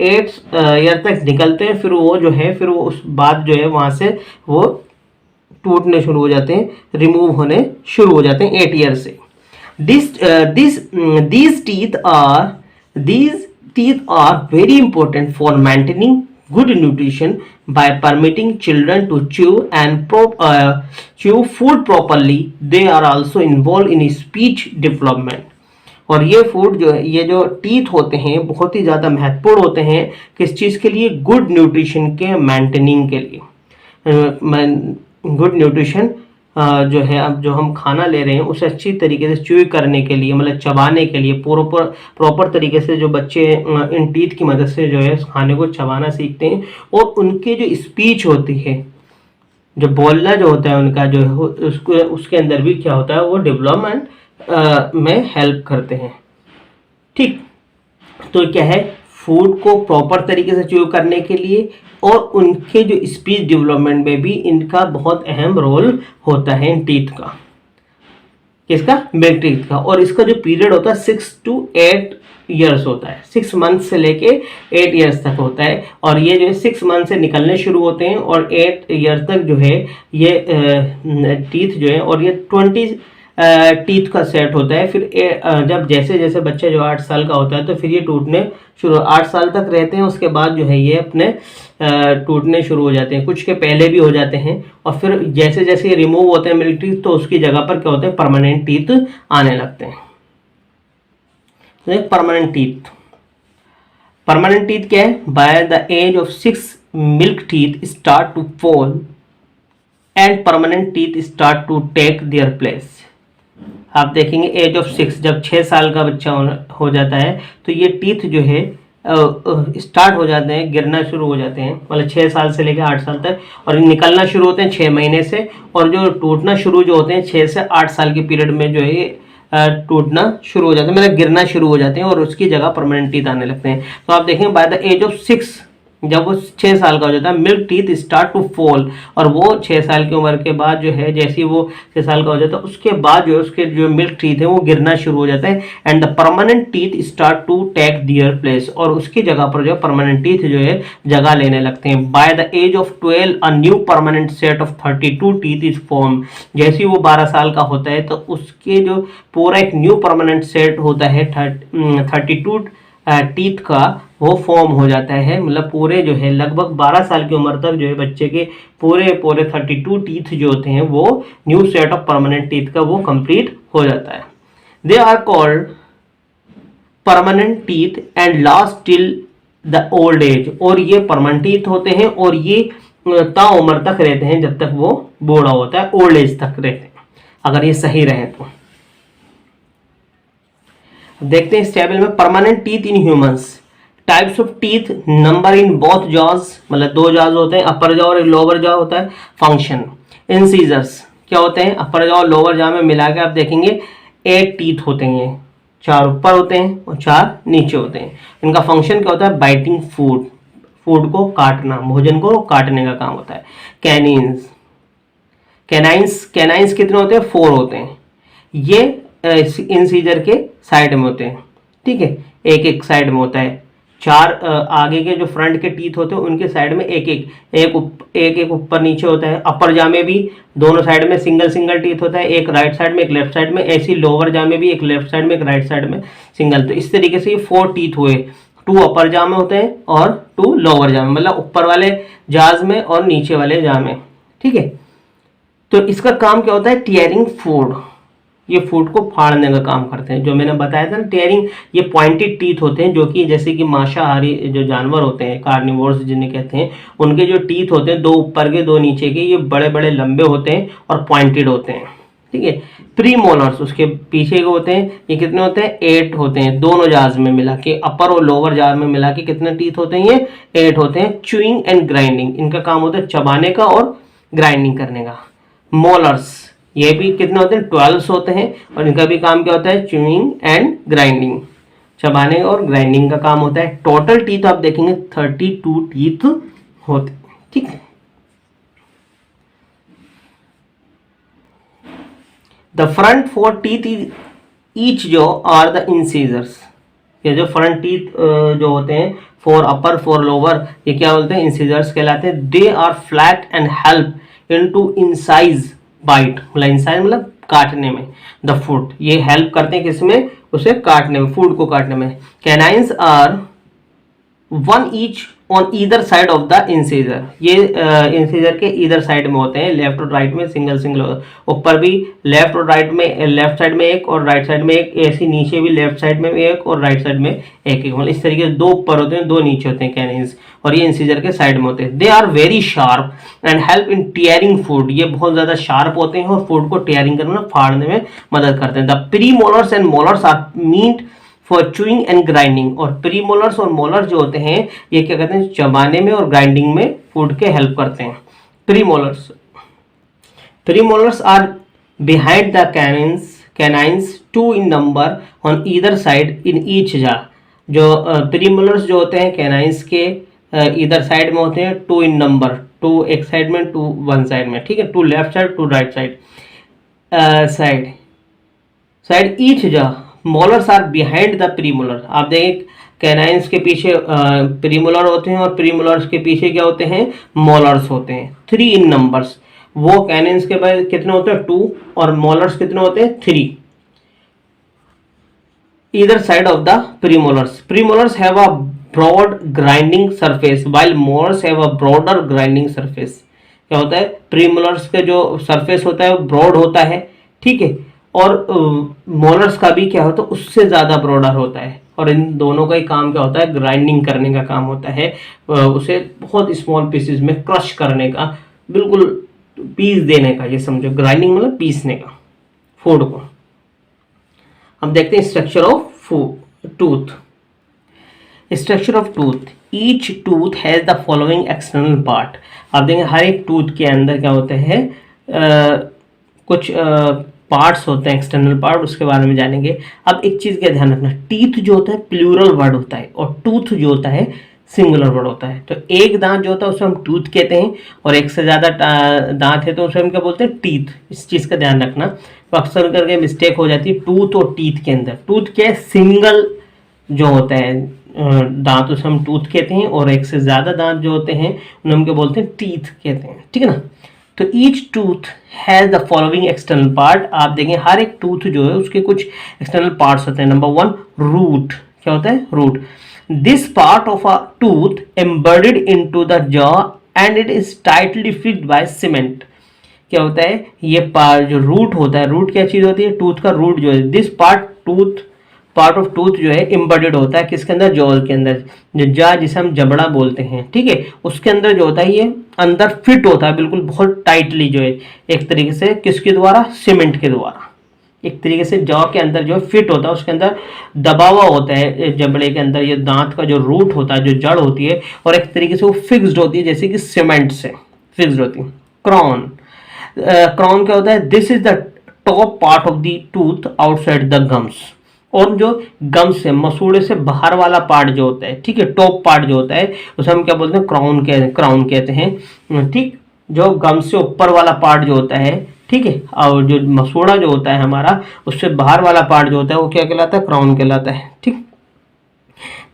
8 ईयर तक निकलते हैं, फिर वो जो है फिर वो उस बाद जो है वहाँ से वो टूटने शुरू हो जाते हैं, रिमूव होने शुरू हो जाते हैं 8 ईयर से। These teeth are very important for maintaining good nutrition by permitting children to chew food properly. They are also involved in speech development. और ये फूड जो है, ये जो टीथ होते हैं बहुत ही ज़्यादा महत्वपूर्ण होते हैं किस चीज़ के लिए? गुड न्यूट्रिशन के मेंटेनिंग के लिए। गुड न्यूट्रिशन जो है अब जो हम खाना ले रहे हैं उसे अच्छी तरीके से च्यू करने के लिए, मतलब चबाने के लिए प्रॉपर तरीके से जो बच्चे इन टीथ की मदद से जो है खाने को चबाना सीखते हैं और उनके जो स्पीच होती है, जो बोलना जो होता है उनका जो है उसके अंदर भी क्या होता है वो डेवलपमेंट में हेल्प करते हैं। ठीक, तो क्या है फूड को प्रॉपर तरीके से च्यू करने के लिए और उनके जो स्पीच डेवलपमेंट में भी इनका बहुत अहम रोल होता है इन टीथ का। किसका? मिल्क टीथ का। और इसका जो पीरियड होता है 6 to 8 ईयर्स होता है, 6 मंथ से लेके 8 ईयर्स तक होता है। और ये जो है 6 मंथ से निकलने शुरू होते हैं और 8 ईयर तक जो है ये टीथ जो है, और ये 20 टीथ का सेट होता है। फिर जब जैसे जैसे बच्चा जो 8 साल का होता है तो फिर ये टूटने शुरू, 8 साल तक रहते हैं, उसके बाद जो है ये अपने टूटने शुरू हो जाते हैं, कुछ के पहले भी हो जाते हैं। और फिर जैसे जैसे ये रिमूव होते हैं मिल्क टीथ तो उसकी जगह पर क्या होते हैं परमानेंट टीथ आने लगते हैं। तो परमानेंट टीथ क्या है? By the age of 6 milk teeth start to fall and permanent teeth start to take their place. आप देखेंगे एज ऑफ 6, जब 6 साल का बच्चा हो जाता है तो ये टीथ जो है स्टार्ट हो जाते हैं, गिरना शुरू हो जाते हैं, मतलब 6 साल से लेकर 8 साल तक, और निकलना शुरू होते हैं 6 महीने से, और जो टूटना शुरू जो होते हैं 6 से 8 साल के पीरियड में जो है टूटना शुरू हो जाते हैं, मतलब गिरना शुरू हो जाते हैं और उसकी जगह परमानेंट टीथ आने लगते हैं। तो आप देखेंगे बाय द एज ऑफ 6, जब वो 6 साल का हो जाता है milk teeth start to fall, और वो 6 साल की उम्र के बाद जो है जैसे वो 6 साल का हो जाता है उसके बाद जो है उसके जो मिल्क टीथ है वो गिरना शुरू हो जाता है and the permanent teeth start to take their place, और उसकी जगह पर जो परमानेंट टीथ जो है जगह लेने लगते हैं। By the age of 12 a new permanent set of 32 teeth is form. जैसे ही वो 12 साल का होता है तो उसके जो पूरा एक न्यू परमानेंट सेट होता है 32 टीथ का वो फॉर्म हो जाता है, मतलब पूरे जो है लगभग 12 साल की उम्र तक जो है बच्चे के पूरे 32 टीथ जो होते हैं वो new set of permanent teeth का वो कंप्लीट हो जाता है। They are called permanent teeth and last till the old age. और ये परमानेंट टीथ होते हैं और ये ताउम्र तक रहते हैं, जब तक वो बूढ़ा होता है, ओल्ड एज तक रहते हैं अगर ये सही रहे तो। देखते हैं इस टेबल में permanent teeth in humans, types of teeth, number in both jaws, मतलब 2 जॉज होते हैं, अपर जॉ और लोअर जॉ होता है, फंक्शन। इंसीजर्स क्या होते हैं? अपर जॉ और लोअर जॉ में मिला के आप देखेंगे 8 टीथ होते हैं, 4 ऊपर होते हैं और 4 नीचे होते हैं। इनका फंक्शन क्या होता है? बाइटिंग फूड को काटना, भोजन को काटने का काम होता है। कैनाइंस कितने होते हैं? 4 होते हैं। ये इंसीजर के साइड में होते हैं, ठीक है, एक साइड में होता है। 4 आगे के जो फ्रंट के टीथ होते हैं उनके साइड में एक ऊपर नीचे होता है। अपर जा में भी दोनों साइड में सिंगल टीथ होता है, एक राइट साइड में एक लेफ्ट साइड में, ऐसी लोअर जा में भी एक लेफ्ट साइड में एक राइट साइड में सिंगल। तो इस तरीके से ये 4 टीथ हुए, 2 अपर जा में होते हैं और 2 लोअर जा में, मतलब ऊपर वाले जाज में और नीचे वाले जा में, ठीक है। तो इसका काम क्या होता है? टीयरिंग फूड, ये फूड को फाड़ने का काम करते हैं। जो मैंने बताया था ना टीयरिंग, ये पॉइंटेड टीथ होते हैं, जो कि जैसे कि मांसाहारी जो जानवर होते हैं, कार्निवोर्स जिन्हें कहते हैं, उनके जो टीथ होते हैं 2 ऊपर के 2 नीचे के, ये बड़े बड़े लंबे होते हैं और पॉइंटेड होते हैं, ठीक है। प्री मोलर्स उसके पीछे के होते हैं, ये कितने होते हैं? 8 होते हैं, दोनों जाज में मिला के, अपर और लोअर जाज में मिला के कितने टीथ होते हैं? ये 8 होते हैं। च्यूइंग एंड ग्राइंडिंग, इनका काम होता है चबाने का और ग्राइंडिंग करने का। मोलर्स ये भी कितने होते हैं, 12 होते हैं, और इनका भी काम क्या होता है, च्यूइंग एंड ग्राइंडिंग, चबाने और ग्राइंडिंग का काम होता है। टोटल टीथ आप देखेंगे 32 टीथ होते हैं, ठीक है। द फ्रंट 4 टीथ ईच जो आर द इंसीजर्स, ये जो फ्रंट टीथ जो होते हैं, 4 अपर 4 लोअर, ये क्या बोलते हैं, इंसीजर्स कहलाते हैं। They are flat and help into incise bite, मतलब इंसाइज मतलब काटने में, द फूड, ये हेल्प करते हैं किसमें, उसे काटने में, फूड को काटने में। Canines are 1 each on either side of the incisor, ये इंसीजर के ईदर साइड में होते हैं, लेफ्ट और राइट में सिंगल सिंगल, ऊपर भी लेफ्ट और राइट में, लेफ्ट साइड में एक और राइट साइड में एक, ऐसी नीचे भी लेफ्ट साइड में एक और राइट साइड में एक, मतलब इस तरीके से 2 ऊपर होते हैं 2 नीचे होते हैं कैनिन्स, और ये इंसीजर के साइड में होते हैं। They are very sharp and help in tearing food, ये बहुत ज्यादा शार्प होते हैं और फूड को टीयरिंग करने में, फाड़ने में मदद करते हैं। The premolars and molars are meant for chewing and grinding, और प्री मोलर्स और मोलर्स जो होते हैं ये क्या कहते हैं, चबाने में और ग्राइंडिंग में फूड के हेल्प करते हैं। Premolars are behind the canines 2 in number on either side in each jaw, जो प्री मोलर्स जो होते हैं कैनाइंस के इधर साइड में होते हैं 2 इन नंबर, 2 एक साइड में 2 वन साइड में, ठीक है, 2 left side 2 right side, side each jaw. Molars are behind the premolar, आप देखें कैनाइंस के पीछे प्रीमोलर होते हैं और प्रीमोलर्स के पीछे क्या होते हैं, मोलर्स होते हैं। 3 इन नंबर्स, वो कैनाइंस के बाद कितने होते हैं 2 और मोलर्स कितने होते हैं 3 either side of the premolars. Premolars have a broad grinding surface while molars have a broader grinding surface. क्या होता है, प्रीमोलर्स का जो सरफेस होता है वो ब्रॉड होता है, ठीक है, और मोलर्स का भी क्या होता है उससे ज़्यादा ब्रॉडर होता है, और इन दोनों का ही काम क्या होता है, ग्राइंडिंग करने का काम होता है, उसे बहुत स्मॉल पीसेस में क्रश करने का, बिल्कुल पीस देने का, ये समझो ग्राइंडिंग मतलब पीसने का फूड को। अब देखते हैं structure of tooth. Structure of tooth, each tooth has the following external part. आप देखेंगे हर एक टूथ के अंदर क्या होते हैं, कुछ पार्ट्स होते हैं, एक्सटर्नल पार्ट, उसके बारे में जानेंगे। अब एक चीज़ का ध्यान रखना, टीथ जो होता है प्लूरल वर्ड होता है और टूथ जो होता है सिंगुलर वर्ड होता है। तो एक दांत जो होता है उसे हम टूथ कहते हैं, और एक से ज़्यादा दांत है तो उसे हम क्या बोलते हैं, टीथ। इस चीज़ का ध्यान रखना, तो अक्सर करके मिस्टेक हो जाती है टूथ और टीथ के अंदर। टूथ क्या है, सिंगल जो होता है दांत उसे हम टूथ कहते हैं, और एक से ज़्यादा दांत जो होते हैं उन्हें हम क्या बोलते हैं, टीथ कहते हैं, ठीक है ना। तो each tooth has the following external part. आप देखें हर एक टूथ जो है उसके कुछ एक्सटर्नल पार्ट्स होते हैं। नंबर 1 रूट, क्या होता है, root. This part of a tooth embedded into the jaw and it is tightly fixed by cement. क्या होता है, ये पार्ट जो रूट होता है, रूट क्या चीज़ होती है, टूथ का रूट जो है, दिस पार्ट ऑफ टूथ जो है एम्बेडेड होता है किसके अंदर, जॉ के अंदर, जो जा जिसे हम जबड़ा बोलते हैं, ठीक है, उसके अंदर जो होता है ये अंदर फिट होता है बिल्कुल बहुत टाइटली, जो है एक तरीके से किसके द्वारा, सीमेंट के द्वारा, एक तरीके से जॉ के अंदर जो फिट होता है उसके अंदर दबा हुआ होता है जबड़े के अंदर, ये दांत का जो रूट होता है, जो जड़ होती है, और एक तरीके से वो फिक्स्ड होती है जैसे कि सीमेंट से फिक्स्ड होती है। क्राउन, क्राउन क्या होता है, this is the top part of the tooth outside the gums, और जो गम्स से, मसूड़े से बाहर वाला पार्ट जो होता है, ठीक है, टॉप पार्ट जो होता है उसे हम क्या बोलते हैं, क्राउन कहते हैं, ठीक। जो गम्स से ऊपर वाला पार्ट जो होता है, ठीक है, और जो मसूड़ा जो होता है हमारा, उससे बाहर वाला पार्ट जो होता है वो क्या कहलाता है, क्राउन कहलाता है, ठीक।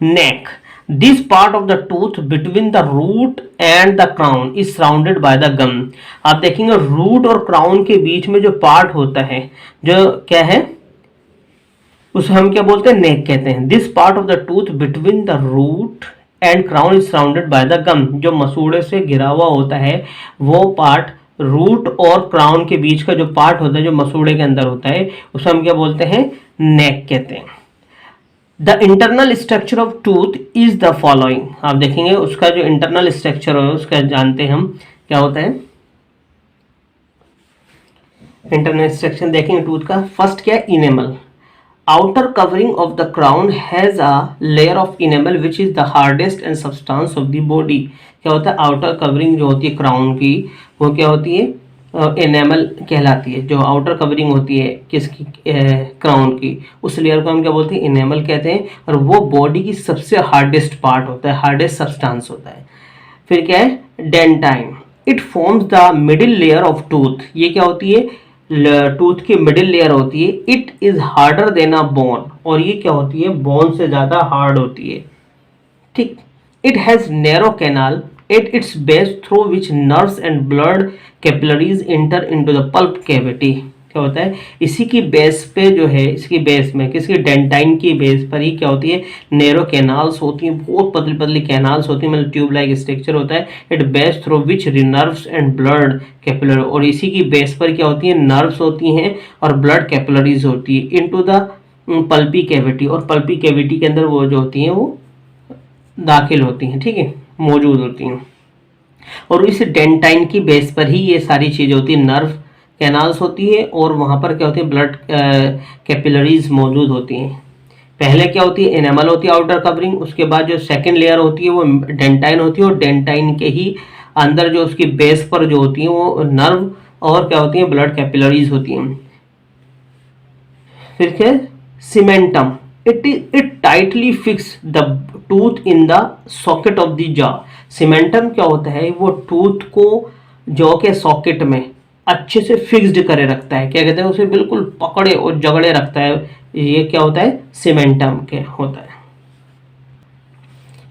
Neck, this part of the tooth between the root and the crown is surrounded by the gum. आप देखेंगे रूट और क्राउन के बीच में जो पार्ट होता है, जो क्या है, उसे हम क्या बोलते हैं, नेक कहते हैं। This part of the tooth between the root and crown is surrounded by the gum, जो मसूड़े से घिरा हुआ होता है वो पार्ट, रूट और क्राउन के बीच का जो पार्ट होता है जो मसूड़े के अंदर होता है उसे हम क्या बोलते हैं, नेक कहते हैं। The internal structure of tooth is the following. आप देखेंगे उसका जो इंटरनल स्ट्रक्चर है उसका जानते हैं हम क्या होता है, इंटरनल स्ट्रक्चर देखेंगे टूथ का। फर्स्ट क्या है, enamel. Outer covering of the crown has a layer of enamel which is the hardest and substance of the body। क्या होता है, आउटर कवरिंग जो होती है क्राउन की वो क्या होती है, एनेमल कहलाती है। जो आउटर कवरिंग होती है किसकी, क्राउन की, उस लेयर को हम क्या बोलते हैं, एनेमल कहते हैं। और वो बॉडी की सबसे हार्डेस्ट पार्ट होता है, हार्डेस्ट सब्सटेंस होता है। फिर क्या है, dentine, it forms the middle layer of tooth. ये क्या होती है, टूथ की मिडिल लेयर होती है। It is harder than a bone, और ये क्या होती है, बोन से ज्यादा हार्ड होती है, ठीक। It has narrow canal at its base through which nerves and blood capillaries inter into the pulp cavity. क्या होता है, इसी की बेस पे जो है, इसकी बेस में, किसकी, डेंटाइन की बेस पर ही क्या होती है, नैरो कैनाल्स होती हैं, बहुत पतली पतली कैनाल्स होती हैं, मतलब ट्यूब लाइक स्ट्रक्चर होता है। It base through which nerves and blood capillary, और इसी की बेस पर क्या होती है, नर्व्स होती हैं और ब्लड कैपिलरीज होती है इनटू द पल्पी कैविटी, और पल्पी कैविटी के अंदर वो जो होती हैं वो दाखिल होती हैं, ठीक है, मौजूद होती हैं। और इस डेंटाइन की बेस पर ही ये सारी चीज़ें होती है, नर्व कैनाल्स होती है, और वहाँ पर क्या होती है, ब्लड कैपिलरीज मौजूद होती हैं। पहले क्या होती है, एनेमल होती है आउटर कवरिंग, उसके बाद जो सेकेंड लेयर होती है वो डेंटाइन होती है, और डेंटाइन के ही अंदर जो उसकी बेस पर जो होती है वो नर्व और क्या होती है, ब्लड कैपिलरीज होती हैं। फिर क्या, cementum, it tightly fix the tooth in the socket of the jaw. Cementum क्या होता है, वो टूथ को जॉ के सॉकेट में अच्छे से फिक्स्ड करे रखता है, क्या कहते हैं, उसे बिल्कुल पकड़े और जगड़े रखता है। ये क्या होता है, सीमेंटम के होता है।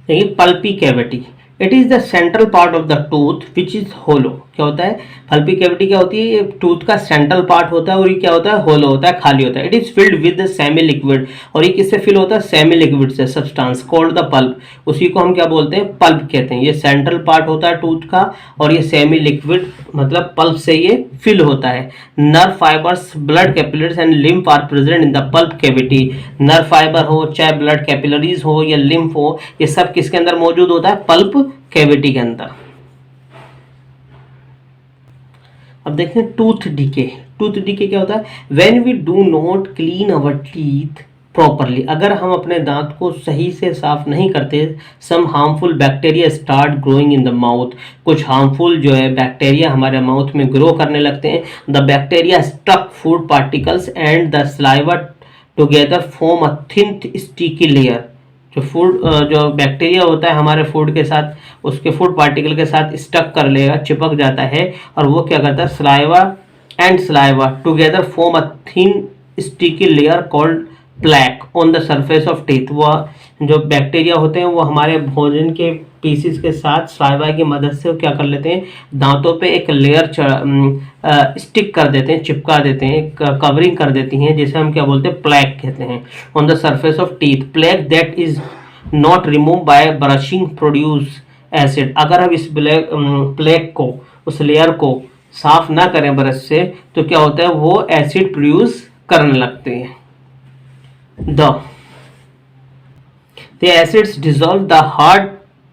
देखिए, pulpy cavity, it is the central part of the tooth which is hollow. क्या होता है, पल्पी कैविटी क्या होती है, ये टूथ का सेंट्रल पार्ट होता है, और ये क्या होता है, होलो होता है, खाली होता है। It is filled with semi liquid, और ये किससे फिल होता है, सेमी लिक्विड से, सब्सटेंस कॉल्ड द पल्प। उसी को हम क्या बोलते हैं, पल्प कहते हैं। ये सेंट्रल पार्ट होता है टूथ का, और ये सेमी लिक्विड मतलब पल्प से ये फिल होता है। Nerve fibres, blood capillaries and lymph are present in the pulp cavity. Nerve fibre हो, चाहे ब्लड कैपिलरीज हो या लिम्फ हो, ये सब किसके अंदर मौजूद होता है, पल्प कैविटी के अंदर। अब देखते हैं टूथ डीके। टूथ डीके क्या होता है, when we do not clean our teeth properly, अगर हम अपने दांत को सही से साफ नहीं करते, some harmful bacteria start growing in the mouth, कुछ हार्मफुल जो है बैक्टीरिया हमारे माउथ में ग्रो करने लगते हैं। The bacteria stuck food particles and the saliva together form a thin sticky layer. जो फूड, जो बैक्टीरिया होता है हमारे फूड के साथ, उसके फूड पार्टिकल के साथ स्टक कर लेगा, चिपक जाता है, और वो क्या करता है, saliva and saliva together form a thin sticky layer called plaque on the surface of teeth. वो जो बैक्टीरिया होते हैं वो हमारे भोजन के पीसीस के साथ सलाइवा की मदद से क्या कर लेते हैं, दांतों पे एक लेयर स्टिक कर देते हैं, चिपका देते हैं, कवरिंग कर देती हैं, जिसे हम क्या बोलते हैं, प्लैक कहते हैं, on the surface of teeth. Plaque that is not remove by brushing produce acid. अगर हम इस प्लैक को, उस लेयर को साफ ना करें ब्रश से, तो क्या होता है, वो एसिड प्रोड्यूस करने लगते हैं। The acids dissolve the hard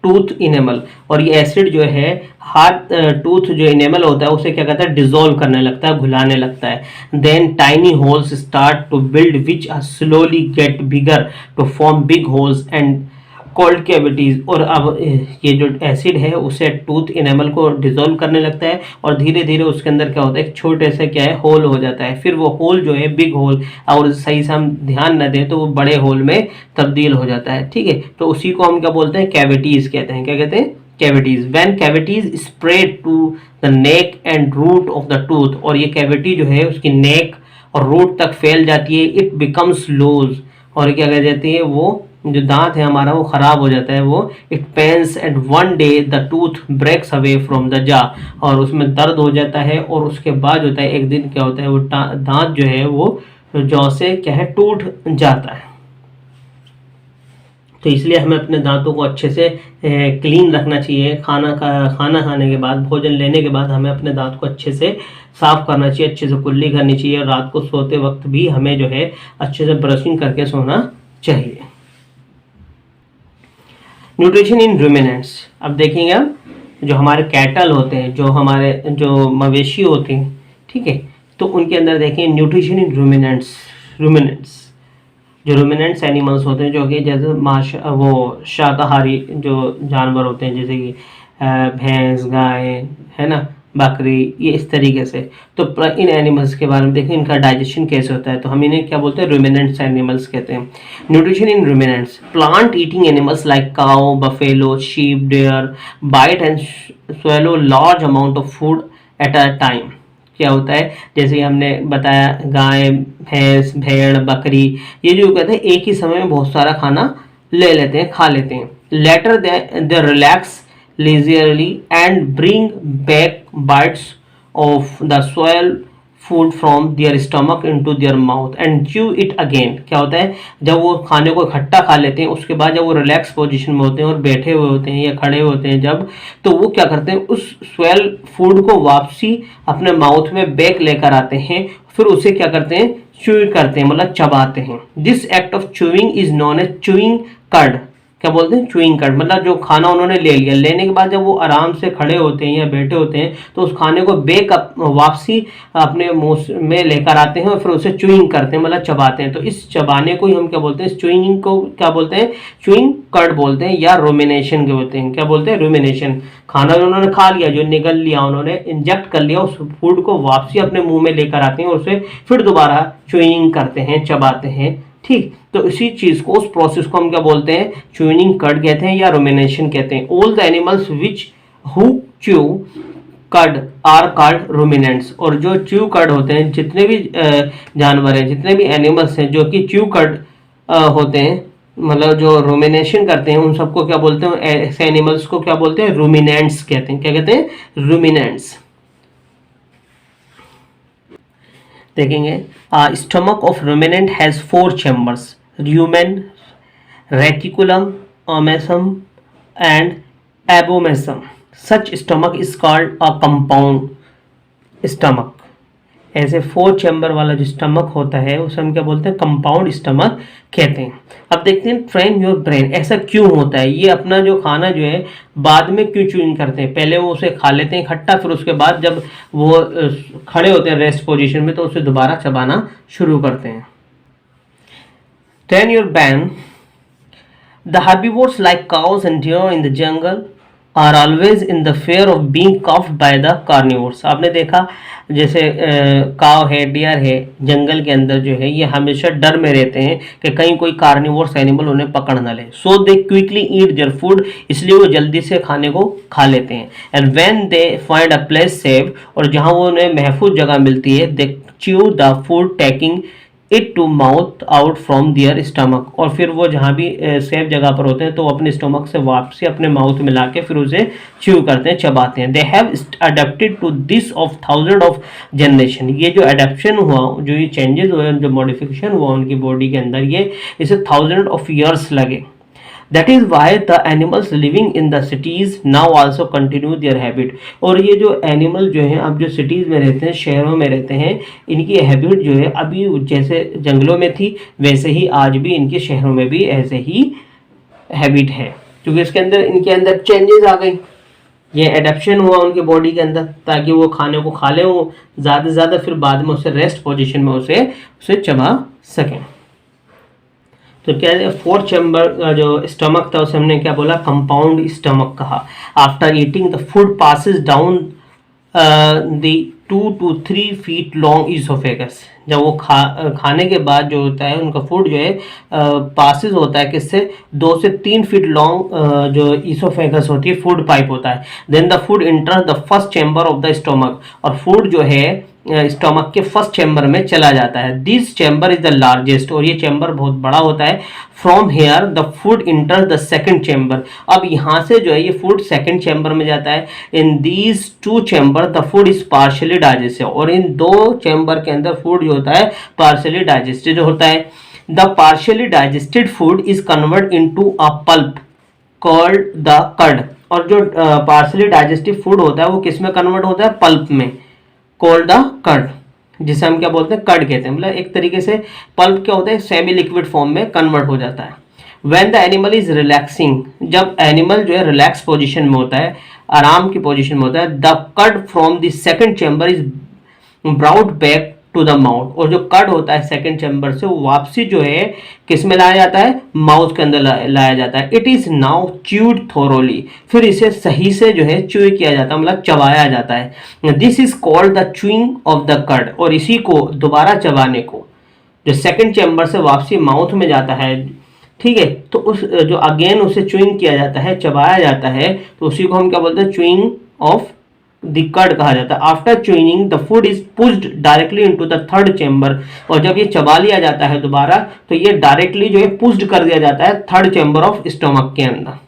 tooth enamel, और ये एसिड जो है हार्ड टूथ जो इनेमल होता है उसे क्या कहता है, डिसॉल्व करने लगता है, घुलाने लगता है। Then tiny holes start to build which slowly get bigger to form big holes and called cavities. और अब ये जो एसिड है उसे टूथ इनेमल को डिसॉल्व करने लगता है, और धीरे धीरे उसके अंदर क्या होता है, एक छोटे से क्या है, होल हो जाता है। फिर वो होल जो है बिग होल, और सही से हम ध्यान न दें तो वो बड़े होल में तब्दील हो जाता है, ठीक है। तो उसी को हम क्या बोलते हैं, कैविटीज कहते हैं। क्या कहते हैं, cavities. When cavities spread to the neck and root of the tooth, और ये कैविटी जो है उसकी नेक और रूट तक फैल जाती है। इट बिकम्स लूज, और क्या कह जाती है, वो जो दांत है हमारा वो खराब हो जाता है, वो it pains and one day the tooth breaks away from the jaw, और उसमें दर्द हो जाता है, और उसके बाद होता है एक दिन क्या होता है, वो दांत जो है वो जौ से क्या है, टूट जाता है। तो इसलिए हमें अपने दांतों को अच्छे से क्लीन रखना चाहिए। खाना खाने के बाद, भोजन लेने के बाद हमें अपने दांत को अच्छे से साफ करना चाहिए, अच्छे से कुल्ली करनी चाहिए, और रात को सोते वक्त भी हमें जो है अच्छे से ब्रशिंग करके सोना चाहिए। Nutrition in ruminants. अब देखेंगे हम, जो हमारे कैटल होते हैं, जो हमारे जो मवेशी होते हैं, ठीक है, तो उनके अंदर देखें न्यूट्रिशन इन रूमिनेंट्स। रूमिनेंट्स जो रूमिनेंट्स एनिमल्स होते हैं, जो कि जैसे वो शाकाहारी जो जानवर होते हैं, जैसे कि भैंस, गाय, है ना, बकरी, ये इस तरीके से। तो इन एनिमल्स के बारे में देखें, इनका डाइजेशन कैसे होता है। तो हम इन्हें क्या बोलते हैं, रूमिनेंट्स एनिमल्स कहते हैं। Nutrition in ruminants, plant eating animals like cow, buffalo, sheep, they bite and swallow large amount of food at a time. क्या होता है, जैसे हमने बताया, गाय, भैंस, भेड़, बकरी, ये जो कहते हैं एक ही समय में बहुत सारा खाना ले लेते हैं, खा लेते हैं। Later they relax leisurely and bring back bites of the soil food from their stomach into their mouth and chew it again। क्या होता है, जब वो खाने को इकट्ठा खा लेते हैं, उसके बाद जब वो रिलैक्स पोजीशन में होते हैं और बैठे हुए होते हैं या खड़े होते हैं जब, तो वो क्या करते हैं, उस स्वेल फूड को वापसी अपने माउथ में बैक लेकर आते हैं, फिर उसे क्या करते हैं, च्यू करते हैं, मतलब चबाते हैं। This act of chewing is known as chewing cud. क्या बोलते हैं, च्यूइंग कर्ड, मतलब जो खाना उन्होंने ले लिया, लेने के बाद जब वो आराम से खड़े होते हैं या बैठे होते हैं, तो उस खाने को बेक वापसी अपने मुंह में लेकर आते हैं और फिर उसे च्यूइंग करते हैं, मतलब चबाते हैं। तो इस चबाने को ही हम क्या बोलते हैं, च्यूइंग को क्या बोलते हैं, च्यूइंग कर्ड बोलते हैं या रोमिनेशन के बोलते हैं। क्या बोलते हैं, रोमिनेशन। खाना जो उन्होंने खा लिया, जो निगल लिया, उन्होंने इंजेक्ट कर लिया, उस फूड को वापसी अपने मुंह में लेकर आते हैं और उसे फिर दोबारा च्यूइंग करते हैं, चबाते हैं। ठीक, तो इसी चीज को, उस प्रोसेस को हम क्या बोलते हैं, च्यूइंग कर्ड कहते हैं या रोमिनेशन कहते हैं। All the animals which who chew cud are called ruminants. और जो च्यू कर्ड होते हैं, जितने भी जानवर हैं, जितने भी एनिमल्स हैं जो कि च्यू कर्ड होते हैं, मतलब जो रोमिनेशन करते हैं, उन सबको क्या बोलते हैं, ऐसे एनिमल्स को क्या बोलते हैं, रूमिनेंट्स कहते हैं। क्या कहते हैं, रूमिनेंट्स। देखेंगे, stomach of ruminant has 4 chambers, lumen, reticulum, omasum and abomasum. Such stomach is called a compound stomach. ऐसे 4 चैम्बर वाला जो स्टमक होता है उसे हम क्या बोलते हैं, कंपाउंड स्टमक कहते हैं। अब देखते हैं, ट्रेन योर ब्रेन, ऐसा क्यों होता है, ये अपना जो खाना जो है बाद में क्यों च्यूइंग करते हैं, पहले वो उसे खा लेते हैं इकट्ठा, फिर उसके बाद जब वो खड़े होते हैं रेस्ट पोजीशन में, तो उसे दोबारा चबाना शुरू करते हैं। Train your brain, the herbivores like cows and deer in the jungle are always in the fear of being cuffed by the carnivores। आपने देखा, जैसे काव है, डियर है, जंगल के अंदर जो है, ये हमेशा डर में रहते हैं कि कहीं कोई कार्निवोर्स एनिमल उन्हें पकड़ ना ले। So they quickly eat their food, इसलिए वो जल्दी से खाने को खा लेते हैं। And when they find a place safe, और जहाँ वो उन्हें महफूज जगह मिलती है, they chew the food taking it to mouth out from their stomach. और फिर वो जहाँ भी सेफ जगह पर होते हैं, तो अपने स्टमक से वापसी अपने माउथ में लाके फिर उसे च्यू करते हैं, चबाते हैं। They have adapted to this of thousand of generation. ये जो अडेप्शन हुआ, जो ये चेंजेस हुए, जो मॉडिफिकेशन हुआ उनकी बॉडी के अंदर, ये इसे थाउजेंड ऑफ ईयर्स लगे। That is why the animals living in the cities now also continue their habit। और ये जो एनिमल जो हैं, अब जो सिटीज़ में रहते हैं, शहरों में रहते हैं, इनकी हैबिट जो है अभी जैसे जंगलों में थी वैसे ही आज भी इनके शहरों में भी ऐसे ही हैबिट है, क्योंकि इसके अंदर, इनके अंदर चेंजेस आ गई, ये एडेप्शन हुआ उनके बॉडी के अंदर, ताकि वो खाने को खा लें वो ज़्यादा से ज़्यादा, फिर बाद में उसे रेस्ट पोजिशन में उसे चबा सकें। तो क्या है, 4 चैम्बर का जो स्टमक था उसे हमने क्या बोला, कंपाउंड स्टमक कहा। After eating the food passes down the 2 to 3 feet long oesophagus. जब वो खाने के बाद जो होता है, उनका फूड जो है पासिस होता है किससे, 2 से 3 फीट लॉन्ग जो ईसोफेगस होती है, फूड पाइप होता है। Then the food enters the first chamber of the stomach, और फूड जो है स्टमक के फर्स्ट चैम्बर में चला जाता है। This chamber is the largest, और ये चैम्बर बहुत बड़ा होता है। From here the food enter the second chamber, अब यहाँ से जो है ये फूड सेकंड चैम्बर में जाता है। In these 2 chamber the food is partially digested, और इन 2 चैम्बर के अंदर फूड जो होता है पार्शियली डाइजेस्टेड होता है। The partially digested food is convert into a pulp called the cud, और जो पार्शियली डाइजेस्टिव फूड होता है वो किस में कन्वर्ट होता है, पल्प में, कॉल्ड द कर्ड, जिसे हम क्या बोलते हैं, कर्ड कहते हैं। मतलब एक तरीके से पल्प क्या होता है, सेमी लिक्विड फॉर्म में कन्वर्ट हो जाता है। When the animal is relaxing, जब एनिमल जो है रिलैक्स पोजीशन में होता है, आराम की पोजीशन में होता है, the cud from the second chamber is brought back to the mouth, और जो कट होता है सेकंड चैम्बर से वो वापसी जो है किस में लाया जाता है, माउथ के अंदर लाया जाता है। It is now chewed thoroughly, फिर इसे सही से जो है च्यू किया जाता है, मतलब चबाया जाता है। This is called the chewing of the cut, और इसी को दोबारा चबाने को जो सेकंड चैम्बर से वापसी माउथ में जाता है, ठीक है, तो उस जो अगेन उसे च्यूइंग किया जाता है, चबाया जाता है, तो उसी को हम क्या बोलते हैं, च्यूइंग ऑफ द कट कहा जाता है। After chewing the food is pushed directly into the third chamber, और जब ये चबा लिया जाता है दोबारा तो ये डायरेक्टली जो है पुश्ड कर दिया जाता है थर्ड चैम्बर ऑफ स्टमक के अंदर।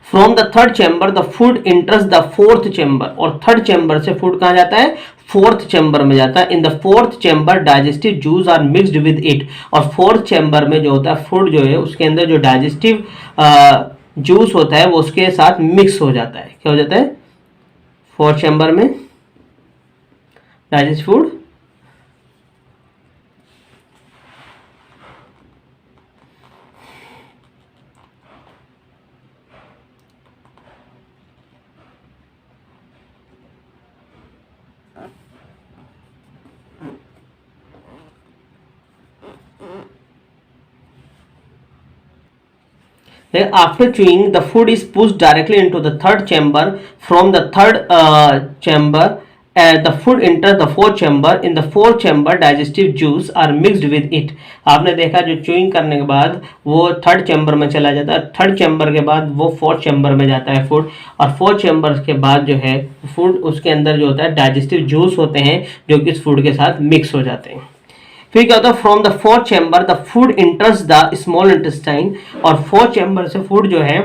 From the third chamber the food enters the fourth chamber, और थर्ड चैम्बर से फूड कहाँ जाता है, फोर्थ चैम्बर में जाता है। In the fourth chamber digestive juice are mixed with it, और फोर्थ चैम्बर में जो होता है फूड जो है उसके अंदर जो डाइजेस्टिव जूस होता है वो उसके साथ मिक्स हो जाता है। क्या हो जाता है, फोर्थ चैम्बर में digest food after chewing the food is pushed directly into the third chamber. From the third chamber the food enters the fourth chamber. In the fourth chamber digestive juice are mixed with it. आपने देखा जो chewing करने के बाद वो third chamber में चला जाता है, थर्ड चैम्बर के बाद वो फोर्थ चैम्बर में जाता है फूड, और फोर्थ चैम्बर के बाद जो है फूड उसके अंदर जो होता है डाइजेस्टिव जूस होते हैं जो कि इस फूड के साथ मिक्स हो जाते हैं। फिर क्या होता है, from the fourth chamber the food enters the small intestine, और फोर्थ चैम्बर से फूड जो है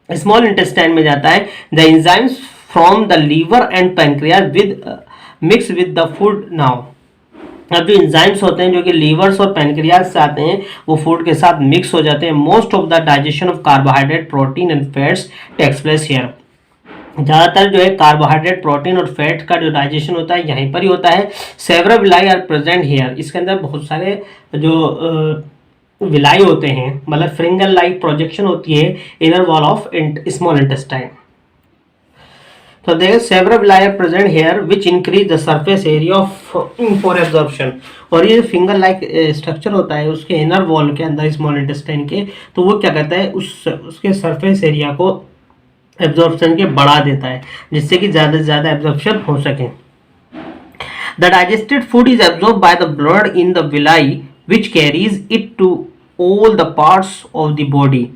स्मॉल इंटेस्टाइन में जाता है। The enzymes from the liver and pancreas with mix with the food now, अब जो एंजाइम्स होते हैं जो कि लीवर्स और पैनक्रियाज से आते हैं वो फूड के साथ मिक्स हो जाते हैं। Most of the digestion of carbohydrate protein and fats takes place here, ज़्यादातर जो है कार्बोहाइड्रेट प्रोटीन और फैट का जो डाइजेशन होता है यहीं पर ही होता है। Several villi are present here, इसके अंदर बहुत सारे जो विलाई होते हैं, मतलब फ्रिंगल लाइक प्रोजेक्शन होती है inner wall of small intestine. तो देखिए several villi are present here which increase the surface area of for absorption, और ये फिंगर लाइक स्ट्रक्चर होता है उसके इनर वॉल के अंदर स्मॉल इंटेस्टाइन के, तो वो क्या कहता है उसके सरफेस एरिया को एब्जॉर्प्शन के बढ़ा देता है जिससे कि ज़्यादा से ज़्यादा एब्जॉर्प्शन हो सके। The digested food is absorb by the blood in the villi which carries it to all the parts of the body.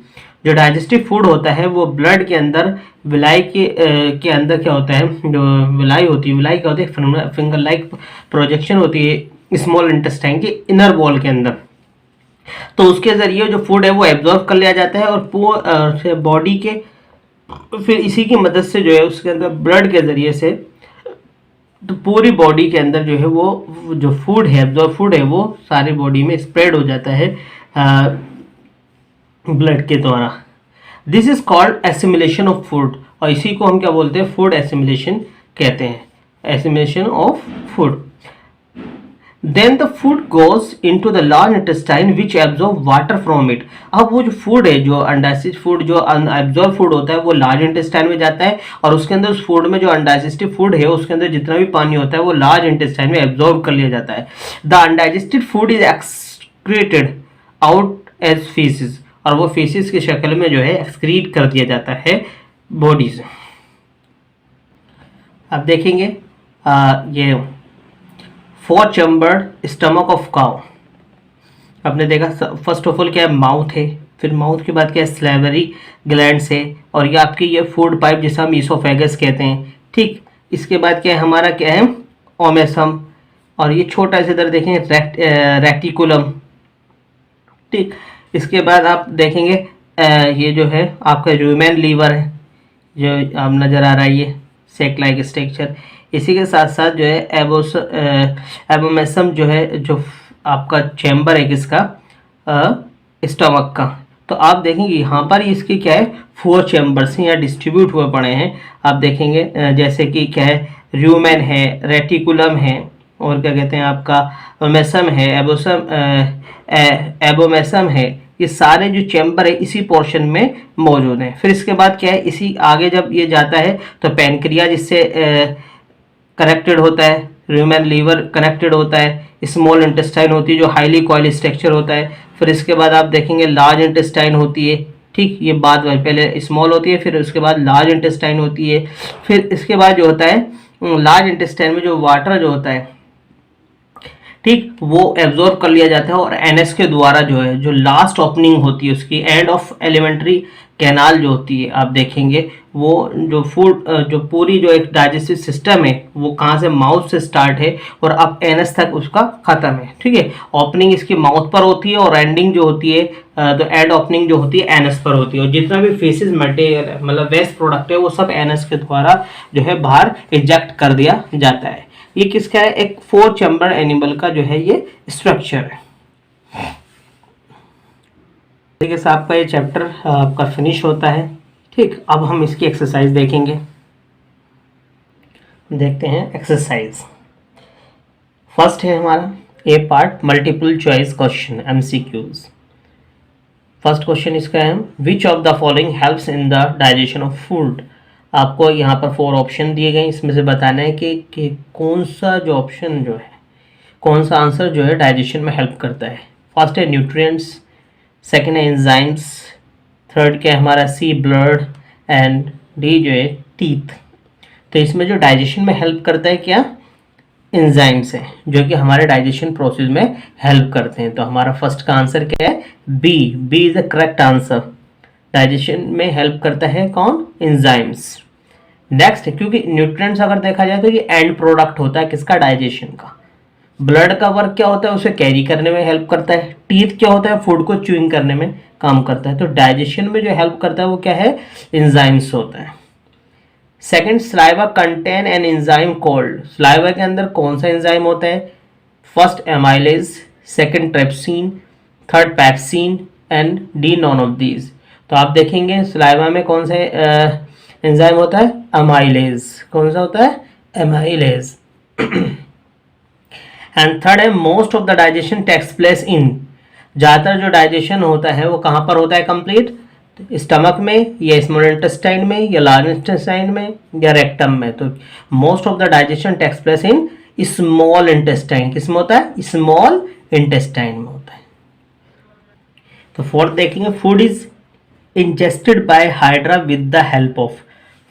जो डाइजेस्टिव फूड होता है वो ब्लड के अंदर विलाई के अंदर क्या होता है, जो विलाई होती है, विलाई क्या होती है, फिंगर लाइक प्रोजेक्शन होती है स्मॉल इंटेस्टाइन के इनर वॉल के अंदर, तो उसके ज़रिए जो फूड है वो एब्जॉर्ब कर लिया जाता है और बॉडी के फिर इसी की मदद से जो है उसके अंदर ब्लड के ज़रिए से तो पूरी बॉडी के अंदर जो है वो जो फूड है एब्जॉर्ब फूड है वो सारी बॉडी में स्प्रेड हो जाता है ब्लड के द्वारा। This is called assimilation of food, और इसी को हम क्या बोलते हैं, फूड एसिमिलेशन कहते हैं, assimilation of food. Then the food goes into the large intestine which absorb water from it. अब वो जो फूड है, जो अनडाइजेस्टेड फूड, जो अनएब्जॉर्ब फूड होता है वो लार्ज इंटेस्टाइन में जाता है, और उसके अंदर उस फूड में जो अनडाइजेस्टेड फूड है उसके अंदर जितना भी पानी होता है वो लार्ज इंटेस्टाइन में एब्जॉर्ब कर लिया जाता है। The undigested food is excreted out as faeces, और वो फीसिस की शक्ल में जो है एक्सक्रीट कर दिया जाता है बॉडी से। अब देखेंगे ये four chambered stomach of cow. आपने देखा फर्स्ट ऑफ ऑल क्या है, माउथ है, फिर माउथ के बाद क्या है, स्लेवरी ग्लैंड्स है, और ये आपकी ये फूड पाइप जिसे हम ईसोफेगस कहते हैं, ठीक। इसके बाद क्या है, हमारा क्या है, ओमेसम, और ये छोटा सा इधर देखेंगे रेक्टिकुलम, ठीक। इसके बाद आप देखेंगे ये जो है आपका ह्यूमन लीवर है जो आप नज़र आ रहा है, ये सेक लाइक स्ट्रक्चर। इसी के साथ साथ जो है एबोमेसम जो है, जो आपका चैम्बर है किसका, स्टमक का। तो आप देखेंगे यहाँ पर इसके क्या है, 4 चैम्बर्स यहाँ डिस्ट्रीब्यूट हुए पड़े हैं। आप देखेंगे जैसे कि क्या है, र्यूमेन है, रेटिकुलम है, और क्या कहते हैं आपका ओमेसम है, एबोमेसम है, ये सारे जो चैम्बर है इसी पोर्शन में मौजूद हैं। फिर इसके बाद क्या है, इसी आगे जब ये जाता है तो पैनक्रियाज इससे कनेक्टेड होता है, ह्यूमन लीवर कनेक्टेड होता है, स्मॉल इंटेस्टाइन होती है जो हाईली कॉइल स्ट्रक्चर होता है, फिर इसके बाद आप देखेंगे लार्ज इंटेस्टाइन होती है, ठीक, ये बाद में पहले स्मॉल होती है फिर उसके बाद लार्ज इंटेस्टाइन होती है, फिर इसके बाद जो होता है लार्ज इंटेस्टाइन में जो वाटर जो होता है, ठीक, वो एब्जॉर्ब कर लिया जाता है और एनएस के द्वारा जो है जो लास्ट ओपनिंग होती है उसकी एंड ऑफ एलिमेंट्री कैनाल जो होती है, आप देखेंगे वो जो फूड जो पूरी जो एक डाइजेस्टिव सिस्टम है वो कहाँ से माउथ से स्टार्ट है और अब एनएस तक उसका खत्म है, ठीक है। ओपनिंग इसकी माउथ पर होती है और एंडिंग जो होती है तो एंड ओपनिंग जो होती है एनएस पर होती है, और जितना भी फेसिस मटेरियल है मतलब वेस्ट प्रोडक्ट है वो सब एनएस के द्वारा जो है बाहर इजेक्ट कर दिया जाता है। ये किसका है, एक 4 चैम्बर एनिमल का जो है ये स्ट्रक्चर है। ठीक है, आपका ये चैप्टर आपका फिनिश होता है, ठीक। अब हम इसकी एक्सरसाइज देखेंगे, देखते हैं एक्सरसाइज। फर्स्ट है हमारा A part multiple choice question MCQs. First question इसका है which of the following helps in the digestion of food. आपको यहाँ पर 4 ऑप्शन दिए गए, इसमें से बताना है कि कौन सा जो ऑप्शन जो है, कौन सा आंसर जो है डाइजेशन में हेल्प करता है। फर्स्ट है न्यूट्रिएंट्स, सेकंड है एंजाइम्स, थर्ड क्या है हमारा सी ब्लड एंड डी जो है टीथ। तो इसमें जो डाइजेशन में हेल्प करता है क्या, एंजाइम्स है जो कि हमारे डाइजेशन प्रोसेस में हेल्प करते हैं। तो हमारा फर्स्ट का आंसर क्या है, B is the correct answer. Digestion में हेल्प करता है कौन, एंजाइम्स। नेक्स्ट, क्योंकि न्यूट्रिएंट्स अगर देखा जाए तो ये एंड प्रोडक्ट होता है किसका, डाइजेशन का। ब्लड का वर्क क्या होता है, उसे कैरी करने में हेल्प करता है। टीथ क्या होता है, फूड को च्यूइंग करने में काम करता है। तो डाइजेशन में जो हेल्प करता है वो क्या है, एंजाइम्स होता है। Second, saliva contain an enzyme called. Saliva के अंदर कौन सा एंजाइम होता है, first amylase, second trypsin, third pepsin and D none of these. तो आप देखेंगे सलाइवा में कौन सा एंजाइम होता है, अमाइलेज। कौन सा होता है, अमाइलेज। एंड थर्ड है most of the digestion takes place in. ज़्यादातर जो डाइजेशन होता है वो कहाँ पर होता है कंप्लीट, स्टमक में या स्मॉल इंटेस्टाइन में या लार्ज इंटेस्टाइन में या रेक्टम में। तो most of the digestion takes place in small intestine. किसमें होता है, स्मॉल इंटेस्टाइन में होता है। तो फोर्थ देखेंगे, food is ingested by hydra with the help of.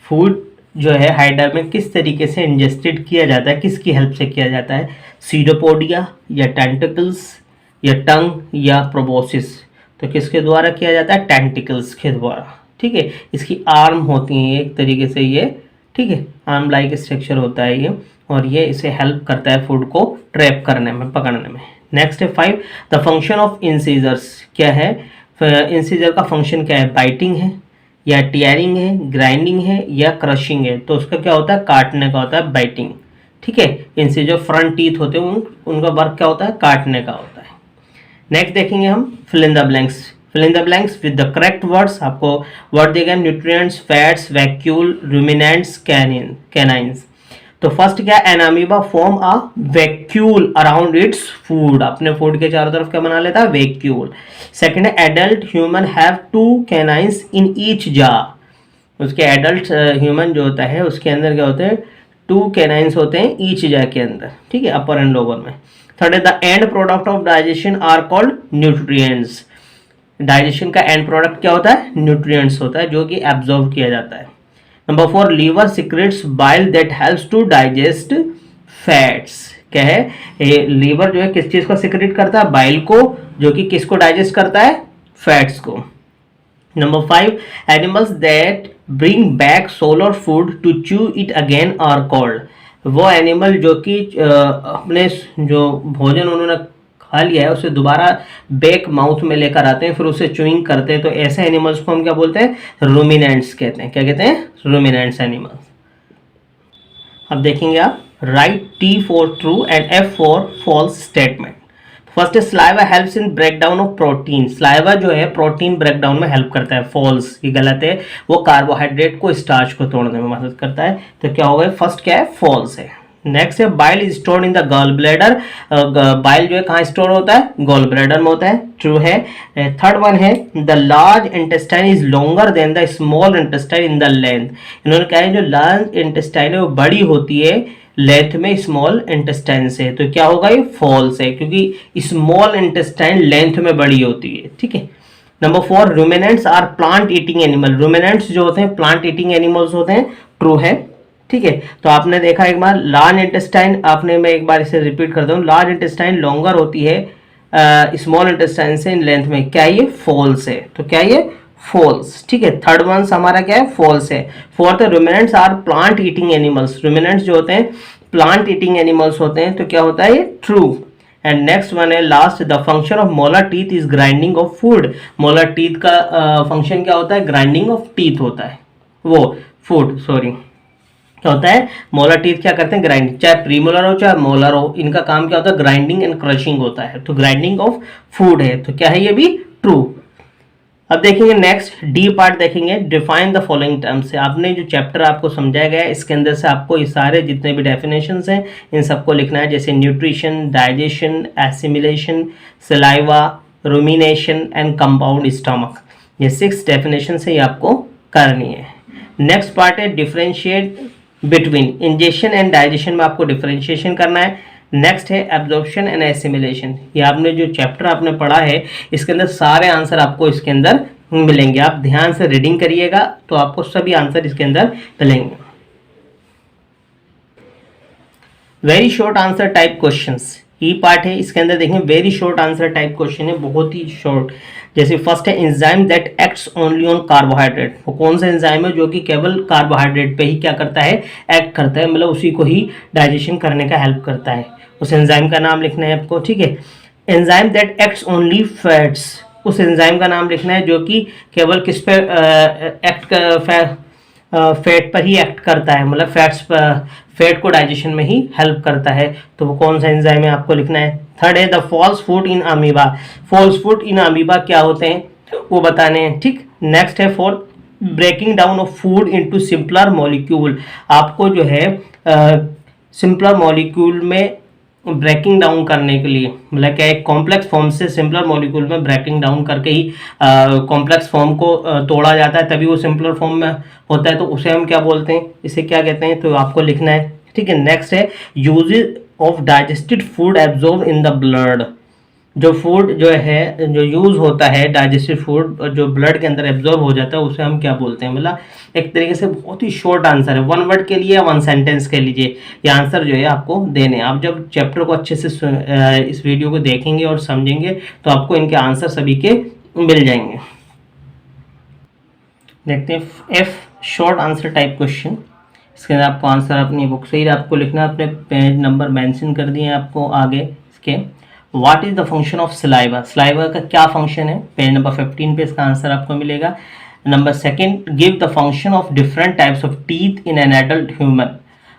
Food जो है हाइड्रा में किस तरीके से इंजेस्टेड किया जाता है, किसकी हेल्प से किया जाता है, सीडोपोडिया या टेंटिकल्स या टंग या प्रोबोसिस। तो किसके द्वारा किया जाता है, टेंटिकल्स के द्वारा, ठीक है। इसकी आर्म होती हैं एक तरीके से ये, ठीक है, आर्म लाइक स्ट्रक्चर होता है ये, और ये इसे हेल्प करता है फूड को ट्रैप करने में, पकड़ने में। नेक्स्ट है 5, द फंक्शन ऑफ इंसीजर्स क्या है, इंसीजर का फंक्शन क्या है, बाइटिंग है या टीयरिंग है, ग्राइंडिंग है या क्रशिंग है। तो उसका क्या होता है, काटने का होता है, बाइटिंग, ठीक है। इनसे जो फ्रंट टीथ होते हैं उनका वर्क क्या होता है, काटने का होता है। नेक्स्ट देखेंगे हम fill in the blanks. Fill in the blanks with the correct words. आपको वर्ड दिए गए nutrients, fats, vacuole, ruminants, canines. तो फर्स्ट क्या, an amoeba form a vacuole around its food. अपने फूड के चारों तरफ क्या बना लेता है, वैक्यूल। सेकंड है adult human have 2 canines in each jaw. उसके एडल्ट ह्यूमन जो होता है उसके अंदर क्या होते हैं, 2 कैनाइंस होते हैं ईच जा के अंदर, ठीक है, अपर एंड लोअर में। थर्ड है the end product of digestion are called nutrients. Digestion का एंड प्रोडक्ट क्या होता है, न्यूट्रिएंट्स होता है जो कि एब्जॉर्ब किया जाता है। Number 4, liver secretes bile that helps to digest fats. क्या है, ये लीवर जो है किस चीज को सिक्रेट करता है, बाइल को, जो कि किसको डाइजेस्ट करता है, फैट्स को। Number 5, animals that bring back swallowed food to chew it again are called. वो एनिमल जो कि अपने जो भोजन उन्होंने खा लिया है उसे दोबारा बैक माउथ में लेकर आते हैं, फिर उसे च्यूइंग करते हैं। तो ऐसे एनिमल्स को हम क्या बोलते हैं, रूमिनेंट्स कहते हैं। क्या कहते हैं, रूमिनेंट्स एनिमल्स। अब देखेंगे आप, write T for true and F for false statement. First है saliva helps in breakdown of protein. Saliva जो है प्रोटीन ब्रेकडाउन में हेल्प करता है, फॉल्स, ये गलत है। वो कार्बोहाइड्रेट को, स्टार्च को तोड़ने में मदद करता है। तो क्या होगा, फर्स्ट क्या है, फॉल्स है। नेक्स्ट है bile is stored in the gall bladder, bile जो है कहाँ स्टोर होता है, गॉल ब्लैडर में होता है, ट्रू है। थर्ड वन है the large intestine is longer than the small intestine in the length, इन्होंने कहा है जो लार्ज इंटेस्टाइन है वो बड़ी होती है लेंथ में स्मॉल इंटेस्टाइन से, तो क्या होगा ये फॉल्स है, क्योंकि स्मॉल इंटेस्टाइन लेंथ में बड़ी होती है, ठीक है। Number 4 ruminants are plant eating animal, ruminants जो होते हैं प्लांट ईटिंग एनिमल्स होते हैं, ट्रू है, ठीक है। तो आपने देखा एक बार लार्ज इंटेस्टाइन, आपने मैं एक बार इसे रिपीट करता हूँ, लार्ज इंटेस्टाइन लॉन्गर होती है स्मॉल इंटेस्टाइन से इन लेंथ में, क्या ये फॉल्स है, तो क्या ये फॉल्स, ठीक है। थर्ड वन हमारा क्या है, फॉल्स है। Fourth ruminants are plant eating animals, ruminants जो होते हैं प्लांट ईटिंग एनिमल्स होते हैं, तो क्या होता है ये ट्रू। एंड नेक्स्ट वन है last, the function of molar teeth is grinding of food, molar teeth का फंक्शन क्या होता है, ग्राइंडिंग ऑफ टीथ होता है, वो फूड सॉरी क्या होता है, मोलर टीथ क्या करते हैं, ग्राइंड, चाहे प्रीमोलर हो चाहे मोलर हो, इनका काम क्या होता है, ग्राइंडिंग एंड क्रशिंग होता है, तो ग्राइंडिंग ऑफ फूड है, तो क्या है ये भी ट्रू। अब देखेंगे नेक्स्ट डी पार्ट देखेंगे, डिफाइन द फॉलोइंग टर्म्स से, आपने जो चैप्टर आपको समझाया गया है इसके अंदर से आपको ये सारे जितने भी डेफिनेशंस हैं इन सबको लिखना है, जैसे nutrition, digestion, assimilation, saliva, rumination and compound stomach, ये 6 डेफिनेशन से ये आपको करनी है। नेक्स्ट पार्ट है differentiate between, injection and digestion में आपको डिफरेंशिएशन करना है। नेक्स्ट है एब्जॉर्प्शन एंड एसिमिलेशन, ये आपने जो चैप्टर आपने पढ़ा है इसके अंदर सारे आंसर आपको इसके अंदर मिलेंगे, आप ध्यान से रीडिंग करिएगा तो आपको सभी आंसर इसके अंदर मिलेंगे। Very short answer type questions, E part है, इसके अंदर देखें very short answer type question है, बहुत ही शॉर्ट। जैसे फर्स्ट है enzyme that acts only on carbohydrate, वो कौन सा एंजाइम है जो कि केवल कार्बोहाइड्रेट पे ही क्या करता है, एक्ट करता है, मतलब उसी को ही डाइजेशन करने का हेल्प करता है, उस एंजाइम का नाम लिखना है आपको, ठीक है। Enzyme that acts only fats, उस एंजाइम का नाम लिखना है जो कि केवल किस पे फैट पर ही एक्ट करता है, मतलब फैट्स पर, फैट को डाइजेशन में ही हेल्प करता है, तो वो कौन सा एंजाइम है आपको लिखना है। थर्ड है the false food in amoeba, false food in amoeba क्या होते हैं वो बताने हैं, ठीक। नेक्स्ट है fourth breaking down of food into simpler molecule, आपको जो है सिंपलर मॉलिक्यूल में ब्रेकिंग डाउन करने के लिए, मतलब क्या एक कॉम्प्लेक्स फॉर्म से सिंपलर मॉलिक्यूल में ब्रेकिंग डाउन करके ही कॉम्प्लेक्स फॉर्म को तोड़ा जाता है, तभी वो सिंपलर फॉर्म में होता है, तो उसे हम क्या बोलते हैं, इसे क्या कहते हैं, तो आपको लिखना है, ठीक है। नेक्स्ट है usage of digested food absorb in the blood, जो फूड जो है जो यूज़ होता है डाइजेस्टेड फूड जो ब्लड के अंदर एब्जॉर्ब हो जाता है उसे हम क्या बोलते हैं, मतलब एक तरीके से बहुत ही शॉर्ट आंसर है, 1 वर्ड के लिए या 1 सेंटेंस के लीजिए ये आंसर जो है आपको देने हैं। आप जब चैप्टर को अच्छे से इस वीडियो को देखेंगे और समझेंगे तो आपको इनके आंसर सभी के मिल जाएंगे। देखते हैं F short answer type question, इसके अंदर आपको आंसर अपनी बुक से ही आपको लिखना है, अपने पेज नंबर मेंशन कर दिए आपको आगे इसके। What is the function of saliva, saliva का क्या फंक्शन है, पेज नंबर 15 पे इसका आंसर आपको मिलेगा। Number second give the function of different types of teeth in an adult human,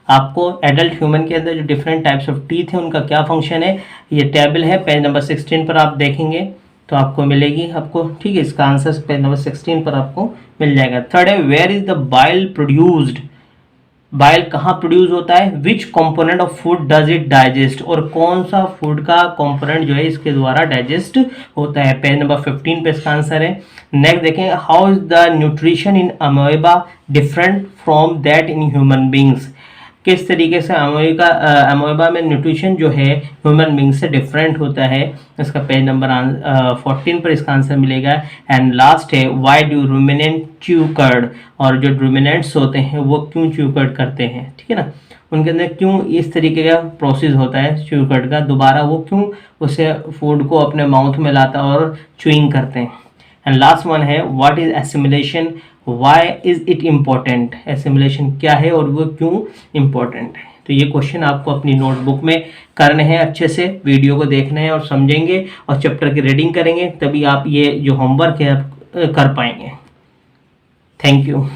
आपको एडल्ट ह्यूमन के अंदर जो डिफरेंट टाइप्स ऑफ टीथ है उनका क्या फंक्शन है, ये टेबल है पेज नंबर 16 पर आप देखेंगे तो आपको मिलेगी आपको, ठीक है। इसका आंसर पेज नंबर 16 पर आपको मिल जाएगा। थर्ड है where is the bile produced, bile कहाँ प्रोड्यूस होता है, which component of food does it digest, और कौन सा फूड का कंपोनेंट जो है इसके द्वारा डाइजेस्ट होता है, पेज नंबर 15 पे इसका आंसर है। नेक्स्ट देखें how is the nutrition in amoeba different from that in human beings, किस तरीके से अमोएबा में न्यूट्रिशन जो है ह्यूमन बींग से डिफरेंट होता है, इसका पेज नंबर 14 पर इसका आंसर मिलेगा। एंड लास्ट है why do ruminant chew cud, और जो रूमिनेंट्स होते हैं वो क्यों च्यू कर्ड करते हैं, ठीक है ना, उनके अंदर क्यों इस तरीके का प्रोसेस होता है च्यू कर्ड का, दोबारा वो क्यों उसे फूड को अपने माउथ में लाता और च्यूइंग करते हैं। एंड लास्ट वन है what is assimilation, why is it important, assimilation क्या है और वो क्यों इम्पोर्टेंट है। तो ये क्वेश्चन आपको अपनी नोटबुक में करने हैं, अच्छे से वीडियो को देखना है और समझेंगे और चैप्टर की रीडिंग करेंगे, तभी आप ये जो होमवर्क है आप कर पाएंगे। Thank you.